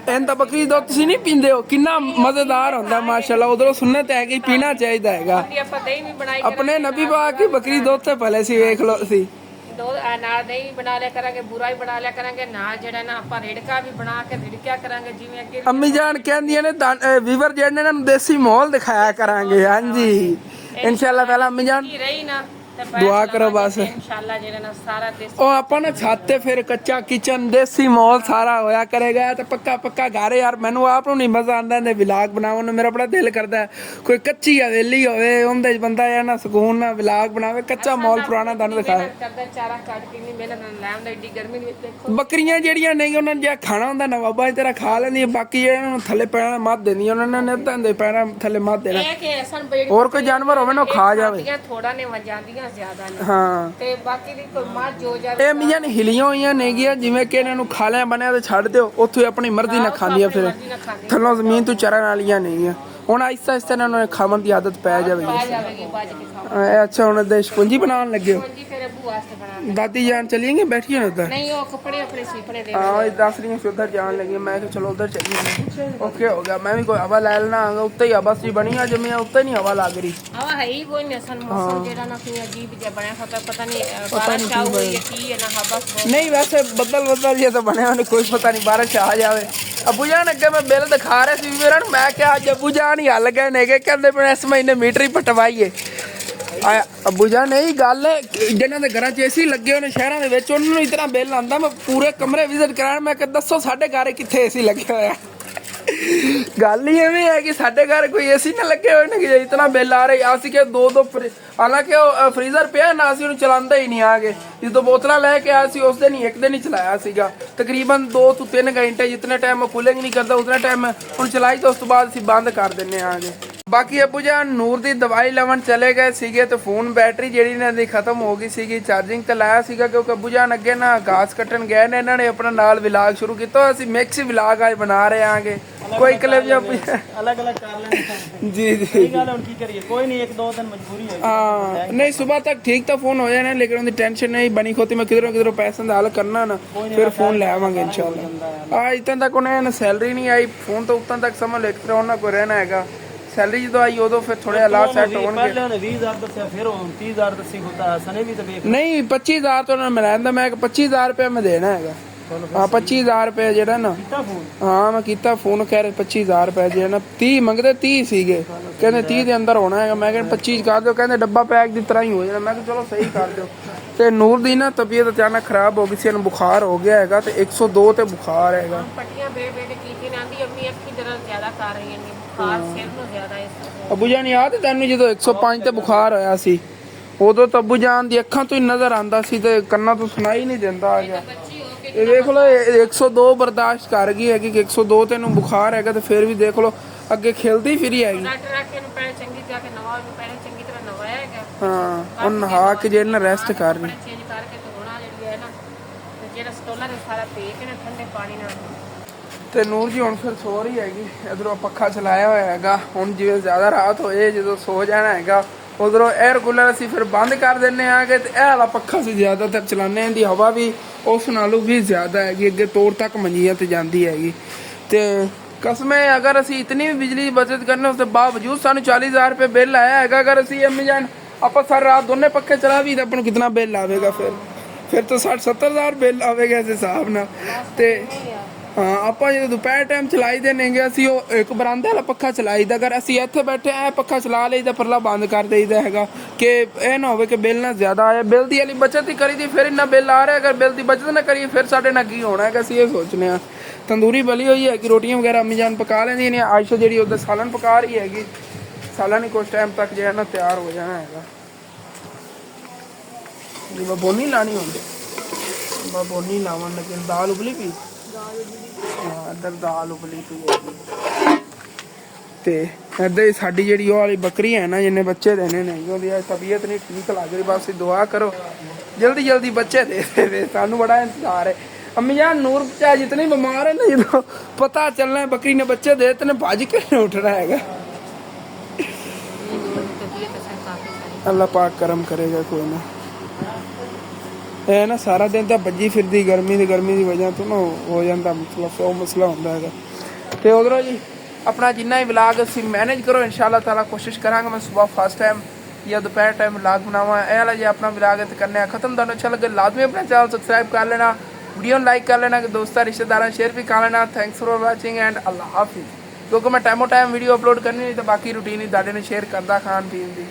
ਇਹਨਾਂ ਤਾਂ ਬੱਕਰੀ ਦੁੱਧ ਤੁਸੀਂ ਨਹੀਂ ਪੀਂਦੇ ਹੋ, ਕਿੰਨਾ ਮਜ਼ੇਦਾਰ ਹੁੰਦਾ ਮਾਸ਼ਾਅੱਲਾ। ਉਧਰੋਂ ਸੁਨਨਤ ਹੈ ਕਿ ਪੀਣਾ ਚਾਹੀਦਾ ਹੈਗਾ। ਆਪਣੇ ਨਬੀ ਪਾਕ की बकरी दुੱਧ ਤੇ ਭਲੇ ਸੀ, ਵੇਖ ਲਓ ਸੀ ਨਾਲ ਦਹੀਂ ਬਣਾ ਲਿਆ ਕਰਾਂਗੇ, ਬੁਰਾ ਹੀ ਬਣਾ ਲਿਆ ਕਰਾਂਗੇ, ਨਾਲ ਜਿਹੜਾ ਨਾ ਆਪਾਂ ਰੇੜਕਾ ਵੀ ਬਣਾ ਕੇ ਰਿੜਕਿਆ ਕਰਾਂਗੇ। ਜਿਵੇਂ ਅੱਗੇ ਅੰਮੀ ਜਾਨ ਕਹਿੰਦੀਆਂ ਨੇ ਵੀਵਰ ਜਿਹੜੇ ਇਹਨਾਂ ਨੂੰ ਦੇਸੀ ਮਾਹੌਲ ਦਿਖਾਇਆ ਕਰਾਂਗੇ। ਹਾਂਜੀ इंशाल्लाह ताला अंमी जान ਰਹੀ ਨਾ दुआ करो बस इंशाल्लाह ਜਿਹੜਾ ਨਾ ਸਾਰਾ ਦੇਸੀ ਉਹ ਆਪਾਂ ਨਾ ਛੱਤ ਤੇ ਫਿਰ ਕੱਚਾ ਕਿਚਨ ਦੇਸੀ ਮਾਹੌਲ ਸਾਰਾ ਹੋਇਆ ਕਰੇਗਾ ਤੇ ਪੱਕਾ ਪੱਕਾ ਘਰ। ਯਾਰ ਮੈਨੂੰ ਆਪ ਨੂੰ ਨਹੀਂ ਮਜ਼ਾ ਆਉਂਦਾ ਇਹਦੇ ਵਲੌਗ ਬਣਾਉਣ ਨੂੰ, ਮੇਰਾ ਬੜਾ ਦਿਲ ਕਰਦਾ ਕੋਈ ਕੱਚੀ ਹਵੇਲੀ ਹੋਵੇ ਉਹਦੇ 'ਚ ਬੰਦਾ ਜਾਂ ਨਾ ਸਕੂਨ ਨਾਲ ਵਲੌਗ ਬਣਾਵੇ, ਕੱਚਾ ਮਾਹੌਲ ਪੁਰਾਣਾ ਤੁਹਾਨੂੰ ਦਿਖਾਵੇ। ਚਾਰਾ ਕੱਟ ਕੇ ਨਹੀਂ ਮਿਹਨਤ ਨਾਲ ਲੈ ਆਉਂਦਾ ਏਡੀ ਗਰਮੀ ਦੇ ਵਿੱਚ। ਦੇਖੋ ਬੱਕਰੀਆਂ ਜਿਹੜੀਆਂ ਨਹੀਂ ਉਹਨਾਂ ਨੇ ਜਿਹੜਾ ਖਾਣਾ ਹੁੰਦਾ ਨਵਾਬਾ ਤੇਰਾ ਖਾ ਲੈਂਦੀਆਂ, ਬਾਕੀ ਜਿਹੜਾ ਨੂੰ ਥੱਲੇ ਪੈਣਾ ਮੱਧ ਦਿੰਦੀਆਂ, ਉਹਨਾਂ ਨੇ ਤਾਂ ਦੇ ਪੈਣਾ ਥੱਲੇ ਮੱਧ ਦੇਣਾ। ਹੋਰ ਕੋਈ ਜਾਨਵਰ ਹੋਵੇ ਨਾ ਖਾ ਜਾਵੇ, ਥੋੜਾ ਨੇ ਵਜਾਂਦੀਆਂ ਜ਼ਿਆਦਾ ਨੇ। ਹਾਂ ਤੇ ਬਾਕੀ ਦੀ ਕੋਈ ਮਾਰ ਜੋ ਜਾਵੇ। ਇਹ ਮੀਆਂ ਨੇ ਹਿਲੀਆਂ ਹੋਈਆਂ ਨੇਗੀਆਂ, ਜਿਵੇਂ ਕਿ ਇਹਨਾਂ ਨੂੰ ਖਾਲਿਆਂ ਬਣਿਆ ਤੇ ਛੱਡ ਦਿਓ, ਉੱਥੇ ਆਪਣੀ ਮਰਜ਼ੀ ਨਾਲ ਖਾਂਦੀਆਂ, ਫਿਰ ਥੱਲੋਂ ਜ਼ਮੀਨ ਤੋਂ ਚਰਨ ਵਾਲੀਆਂ ਨੇਗੀਆਂ। ਹੁਣ ਆਹਿਸਤਾ ਆਹਿਸਤਾ ਇਹਨਾਂ ਨੂੰ ਖਾਣ ਦੀ ਆਦਤ ਪੈ ਜਾਵੇਗੀ। ਅੱਛਾ ਹੁਣ ਦੇ ਸ਼ਪੰਜੀ ਬਣਾਉਣ ਲੱਗੇ ਹੋ? ਦਾਦੀ ਜਾਨ ਚਲੀਏ ਬੈਠੀਏ ਨਾ ਉਧਰ? ਨਹੀਂ ਉਹ ਕੱਪੜੇ ਆਪਣੇ ਸੀਪਣੇ ਦੇ। ਹਾਂ ਦੱਸ ਰਹੀ ਸੀ ਉਧਰ ਜਾਣ ਲੱਗੀ, ਮੈਂ ਕਿਹਾ ਚਲੋ ਉਧਰ ਚੱਲੀਏ। ਓਕੇ ਹੋ ਗਿਆ, ਮੈਂ ਵੀ ਕੋਈ ਹਵਾ ਲੈ ਲੈਣਾ। ਉੱਤੇ ਹੀ ਹਵਾ ਸੀ ਬਣੀ ਆ, ਜਿਵੇਂ ਉੱਤੇ ਨਹੀਂ ਹਵਾ ਲੱਗ ਰਹੀ। ਹਵਾ ਹੈ ਹੀ ਕੋਈ ਨਹੀਂ, ਅਸਲ ਮੌਸਮ ਜਿਹੜਾ ਨਾ ਕੋਈ ਅਜੀਬ ਜਿਹਾ ਬਣਿਆ ਹੋਤਾ, ਪਤਾ ਨਹੀਂ ਬਾਰਿਸ਼ ਆਊਗੀ ਕੀ ਹੈ ਨਾ ਹਵਾ। ਨਹੀਂ ਵੈਸੇ ਬੱਦਲ ਜਿਹਾ ਤਾਂ ਬਣਿਆ, ਉਹਨੂੰ ਕੋਈ ਪਤਾ ਨਹੀਂ ਬਾਰਿਸ਼ ਆ ਜਾਵੇ। ਅੱਬੂ ਜਾਨ ਅੱਗੇ ਮੈਂ ਬਿੱਲ ਦਿਖਾ ਰਿਹਾ ਸੀ ਵੀਰਾਂ ਨੂੰ, ਮੈਂ ਕਿਹਾ ਅੱਜ ਅੱਬੂ ਜਾਨ ਹੀ ਹੱਲ ਗਏ ਨੇਗੇ, ਕਹਿੰਦੇ ਪਏ ਇਸ ਮਹੀਨੇ ਮੀਟਰ ਹੀ ਪਟਵਾਈਏ। ਅੱਬੂ ਜਾਨ ਇਹੀ ਗੱਲ ਜਿਹਨਾਂ ਦੇ ਘਰਾਂ 'ਚ ਏਸੀ ਲੱਗੇ ਹੋਏ ਨੇ ਸ਼ਹਿਰਾਂ ਦੇ ਵਿੱਚ, ਉਹਨਾਂ ਨੂੰ ਇਤਨਾ ਬਿੱਲ ਆਉਂਦਾ। ਮੈਂ ਪੂਰੇ ਕਮਰੇ ਵਿਜ਼ਿਟ ਕਰਾਉਣ, ਮੈਂ ਕਿਹਾ ਦੱਸੋ ਸਾਡੇ ਘਰ ਕਿੱਥੇ ਏਸੀ ਲੱਗਿਆ ਹੋਇਆ। ਗੱਲ ਹੀ ਐਵੇਂ ਹੈ ਕਿ ਸਾਡੇ ਘਰ ਕੋਈ ਏਸੀ ਨਾ ਲੱਗੇ ਹੋਏ ਨੇ ਕਿ ਇਤਨਾ ਬਿੱਲ ਆ ਰਿਹਾ। ਅਸੀਂ ਕਿ ਦੋ ਹਾਲਾਂਕਿ ਉਹ ਫਰੀਜ਼ਰ ਪਿਆ ਨਾ, ਅਸੀਂ ਉਹਨੂੰ ਚਲਾਉਂਦਾ ਹੀ ਨਹੀਂ ਆਗੇ। ਜਦੋਂ ਬੋਤਲਾਂ ਲੈ ਕੇ ਆਇਆ ਸੀ ਉਸ ਦਿਨ ਹੀ ਇੱਕ ਦਿਨ ਹੀ ਚਲਾਇਆ ਸੀਗਾ, ਤਕਰੀਬਨ 2 ਤੋਂ 3 ਘੰਟੇ। ਜਿਤਨੇ ਟਾਈਮ ਉਹ ਕੂਲਿੰਗ ਨਹੀਂ ਕਰਦਾ ਉਤਨਾ ਟਾਈਮ ਹੁਣ ਚਲਾਈ, ਤਾਂ ਉਸ ਤੋਂ ਬਾਅਦ ਅਸੀਂ ਬੰਦ ਕਰ ਦਿੰਦੇ ਆਗੇ। ਬਾਕੀ ਅੱਬੂ ਜਾਨ ਨੂਰ ਦੀ ਦਵਾਈ ਲੈਵਣ ਚਲੇ ਗਏ ਸੀਗੇ ਤੇ ਫੋਨ ਬੈਟਰੀ ਜਿਹੜੀ ਇਹਨਾਂ ਦੀ ਖਤਮ ਹੋ ਗਈ ਸੀਗੀ। ਚਾਰਜਿੰਗ ਤੇ ਲਾਇਆ ਸੀਗਾ ਕਿਉਂਕਿ ਅੱਬੂ ਜਾਨ ਅੱਗੇ ਨਾ ਘਾਸ ਕੱਟਣ ਗਏ ਨੇ, ਇਹਨਾਂ ਨੇ ਆਪਣਾ ਨਾਲ ਵਲੌਗ ਸ਼ੁਰੂ ਕੀਤਾ। ਅਸੀਂ ਮਿਕਸ ਵਲੌਗ ਅੱਜ ਬਣਾ ਰਹੇ ਆਂਗੇ, ਕੋਈ ਕਲਿੱਪ ਜਾਂ अलग अलग कर लेंगे। जी जी सही गल है, की करिए कोई नहीं, 1-2 दिन मजबूरी है। हाँ नहीं सुबह तक ठीक तो फोन हो जाना, लेकिन उनकी टेंशन नहीं बनी खोती। मैं किधरों पैसे का हल करना ना, फिर फोन ले आवांगे इंशाल्लाह। इतना तक उन्हें सैलरी नहीं आई, फोन तो उतना तक समझ लो एक्स्ट्रा उन्होंने कोई रहना है। सैलरी जो आई उदो फिर थोड़े हालात सेट होंगे। 20,000 दस्या, फिर 30,000 दसी होता है सने भी तो नहीं 25,000 तो उन्होंने मिलाया था। मैं 25,000 रुपया मैं देना है। ਹਾਂ 25000 ਰੁਪਏ ਜਿਹੜਾ ਨਾ ਕੀਤਾ ਫੋਨ ਹਾਂ ਮੈਂ ਕੀਤਾ ਫੋਨ, ਕਹਿ ਰਹੇ 25000 ਰੁਪਏ ਜਿਹੜਾ ਨਾ 30 ਮੰਗਦੇ 30 ਸੀਗੇ, ਕਹਿੰਦੇ 30 ਦੇ ਅੰਦਰ ਹੋਣਾ ਹੈਗਾ। ਮੈਂ ਕਹਿੰਦਾ 25 ਕਰ ਦਿਓ, ਕਹਿੰਦੇ ਡੱਬਾ ਪੈਕ ਦੀ ਤਰ੍ਹਾਂ ਹੀ ਹੋ ਜਾਣਾ। ਮੈਂ ਕਿਹਾ ਚਲੋ ਸਹੀ ਕਰ ਦਿਓ। ਤੇ ਨੂਰ ਦੀ ਨਾ ਤਬੀਅਤ ਅਚਾਨਕ ਖਰਾਬ ਹੋ ਗਈ ਸੀ, ਇਹਨੂੰ ਬੁਖਾਰ ਹੋ ਗਿਆ ਹੈਗਾ ਤੇ 102 ਤੇ ਬੁਖਾਰ ਹੈਗਾ। ਪੱਟੀਆਂ ਬੇੜੇ ਕੀਤੀ ਨੇ, ਆਂਦੀ ਅੰਮੀ ਅੱਖੀ ਦਰਦ ਜ਼ਿਆਦਾ ਕਰ ਰਹੀ ਹੈ, ਬੁਖਾਰ ਸਿਰ ਨੂੰ ਜ਼ਿਆਦਾ ਹੈ। ਅੱਬੂ ਜਾਨ ਯਾਦ ਤੈਨੂੰ ਜਦੋਂ 105 ਤੇ ਬੁਖਾਰ ਹੋਇਆ ਸੀ, ਉਦੋਂ ਤਾਂ ਅੱਬੂ ਜਾਨ ਦੀ ਅੱਖਾਂ ਤੋਂ ਹੀ ਨਜ਼ਰ ਆਂਦਾ ਸੀ ਤੇ ਕੰਨਾਂ ਤੋਂ ਸੁਣਾਈ ਨਹੀਂ ਦਿੰਦਾ ਆ ਗਿਆ। ਬੱਚੀ ਹੋ ਕੇ ਇਹ ਦੇਖ ਲਓ 102 ਬਰਦਾਸ਼ਤ ਕਰ ਗਈ ਹੈਗੀ ਕਿ 102 ਤੇ ਇਹਨੂੰ ਬੁਖਾਰ ਹੈਗਾ ਤੇ ਫਿਰ ਵੀ ਦੇਖ ਲਓ ਅੱਗੇ ਖਿਲਦੀ ਫਿਰੀ ਹੈਗੀ। ਡਾਕਟਰ ਆਖੇ ਨੂੰ ਪਹਿਲੇ ਚੰਗੀ ਜਾ ਕੇ ਨਵਾ ਨੂੰ ਪਹਿਲੇ ਚੰਗੀ ਤਰ੍ਹਾਂ ਨਵਾਇਆ ਹੈਗਾ। ਹਾਂ ਉਹ ਨਹਾ ਕੇ ਜਿਹੜਾ ਰੈਸਟ ਕਰ ਰਹੀ। ਚੇਂਜ ਕਰਕੇ ਧੋਣਾ ਜਿਹੜੀ ਹੈ ਨਾ, ਤੇ ਜਿਹੜਾ ਸਟੋਲਾ ਨੇ ਸਾਰਾ ਪੇ ਕੇ ਨਾ ਠੰਡੇ ਪਾਣੀ ਨਾਲ। ਤੇ ਨੂਰ ਜੀ ਹੁਣ ਫਿਰ ਸੋ ਰਹੀ ਹੈਗੀ। ਇਧਰੋਂ ਪੱਖਾ ਚਲਾਇਆ ਹੋਇਆ ਹੈਗਾ। ਹੁਣ ਜਿਵੇਂ ਜ਼ਿਆਦਾ ਰਾਤ ਹੋਏ ਜਦੋਂ ਸੋ ਜਾਣਾ ਹੈਗਾ, ਉਧਰੋਂ 에ਅਰ ਕੂਲਰ ਅਸੀਂ ਫਿਰ ਬੰਦ ਕਰ ਦਿੰਨੇ ਆਗੇ ਤੇ ਇਹ ਵਾਲਾ ਪੱਖਾ ਅਸੀਂ ਜ਼ਿਆਦਾਤਰ ਚਲਾਉਂਦੇ ਹਾਂ। ਇਹਦੀ ਹਵਾ ਵੀ ਉਸ ਨਾਲੋਂ ਵੀ ਜ਼ਿਆਦਾ ਹੈਗੀ, ਅੱਗੇ ਤੋੜ ਤੱਕ ਮੰਜੀਆਂ ਤੇ ਜਾਂਦੀ ਹੈਗੀ। ਤੇ ਕਸਮੇ ਅਗਰ ਅਸੀਂ ਇਤਨੀ ਵੀ ਬਿਜਲੀ ਦੀ ਬਚਤ ਕਰਨੇ ਉਸ ਦੇ ਬਾਵਜੂਦ ਸਾਨੂੰ 40000 ਰੁਪਏ ਬਿੱਲ ਆਇਆ ਹੈਗਾ। ਅਗਰ ਅਸੀਂ ਅਮੀਜਾਨ ਆਪਾਂ ਸਾਰੀ ਰਾਤ ਦੋਨੇ ਪੱਖੇ ਚਲਾ ਵੀ ਤਾਂ ਆਪਾਂ ਨੂੰ ਕਿੰਨਾ ਬਿੱਲ ਆਵੇਗਾ? ਫਿਰ ਤਾਂ 60-70 ਬਿੱਲ ਆਵੇਗਾ ਇਸ ਹਿਸਾਬ ਨਾਲ। ਤੇ ਹਾਂ ਆਪਾਂ ਜਦੋਂ ਦੁਪਹਿਰ ਟਾਈਮ ਚਲਾਈ ਦੇ ਨੇਗੇ, ਅਸੀਂ ਉਹ ਇੱਕ ਬਰਾਂਡੇ ਵਾਲਾ ਪੱਖਾ ਚਲਾਈਦਾ। ਅਗਰ ਅਸੀਂ ਇੱਥੇ ਬੈਠੇ ਇਹ ਪੱਖਾ ਚਲਾ ਲਈਦਾ, ਪਰਲਾ ਬੰਦ ਕਰ ਦੇਈਦਾ ਹੈਗਾ ਕਿ ਇਹ ਨਾ ਹੋਵੇ ਕਿ ਬਿੱਲ ਨਾ ਜ਼ਿਆਦਾ ਆਏ। ਬਿੱਲ ਦੀ ਵਾਲੀ ਬਚਤ ਹੀ ਕਰੀ ਦੀ, ਫਿਰ ਇੰਨਾ ਬਿੱਲ ਆ ਰਿਹਾ। ਅਗਰ ਬਿੱਲ ਦੀ ਬਚਤ ਨਾ ਕਰੀਏ ਫਿਰ ਸਾਡੇ ਨਾਲ ਕੀ ਹੋਣਾ ਹੈਗਾ? ਅਸੀਂ ਇਹ ਸੋਚਨੇ ਆ। ਤੰਦੂਰੀ ਬਲੀ ਹੋਈ ਹੈ ਕਿ ਰੋਟੀਆਂ ਵਗੈਰਾ ਅੰਮੀ ਜਾਨ ਪਕਾ ਲੈਂਦੀਆਂ ਨੇ। ਆਇਸ਼ਾ ਜਿਹੜੀ ਉਹਦਾ ਸਾਲਨ ਪਕਾ ਰਹੀ ਹੈਗੀ। ਸਾਲਨ ਹੀ ਕੁਛ ਟਾਈਮ ਤੱਕ ਜਿਹੜਾ ਨਾ ਤਿਆਰ ਹੋ ਜਾਣਾ ਹੈਗਾ। ਜੀ ਬੋਨੀ ਲਾਣੀ ਹੁੰਦੀ ਬੋਨੀ ਲਾਵਣ ਲੱਗੇ। ਦਾਲ ਉਬਲੀ ਪਈ, ਹਾਂ ਇੱਧਰ ਦਾਲ ਉਬਲੀ ਪਈ ਹੈਗੀ। ਤੇ ਇੱਧਰ ਸਾਡੀ ਜਿਹੜੀ ਉਹ ਵਾਲੀ ਬੱਕਰੀ ਹੈ ਨਾ, ਜਿੰਨੇ ਬੱਚੇ ਦੇਣੇ ਨੇ, ਉਹਦੀ ਤਬੀਅਤ ਨਹੀਂ ਠੀਕ ਲੱਗ ਰਹੀ। ਬਸ ਦੁਆ ਕਰੋ ਜਲਦੀ ਜਲਦੀ ਬੱਚੇ ਦੇ ਦੇਵੇ, ਸਾਨੂੰ ਬੜਾ ਇੰਤਜ਼ਾਰ ਹੈ। अम्मी जान नूर चाहे जितने बीमार है ना, जो पता चलना है बकरी ने बच्चे दे इतने भाजी के उठना है। अल्लाह पाक करम करेगा कोई ना। है ना सारा दिन तो भजी फिरदी गर्मी की वजह तो ना हो जाता मतलब सौ मसला होता है। तो उधरों जी अपना जिन्ना ही व्लॉग असी मैनेज करो, इंशाअल्लाह ताला कोशिश करांगा मैं सुबह फर्स्ट टाइम या दोपहर टाइम व्लॉग बनावा। ए वाला जी अपना व्लॉग करने खत्म। तुहानू अच्छा लगे लाजमी अपना चैनल सबसक्राइब कर लेना, वीडियो लाइक कर लेना, दोस्तों रिश्तेदारों शेयर भी कर लेना। थैंक्स फॉर वॉचिंग एंड अल्लाह हाफिज़। क्योंकि मैं टाइमों टाइम वीडियो अपलोड करनी नहीं तो बाकी रूटीन ही तुहाडे नाल शेयर करदा खान पीन दी।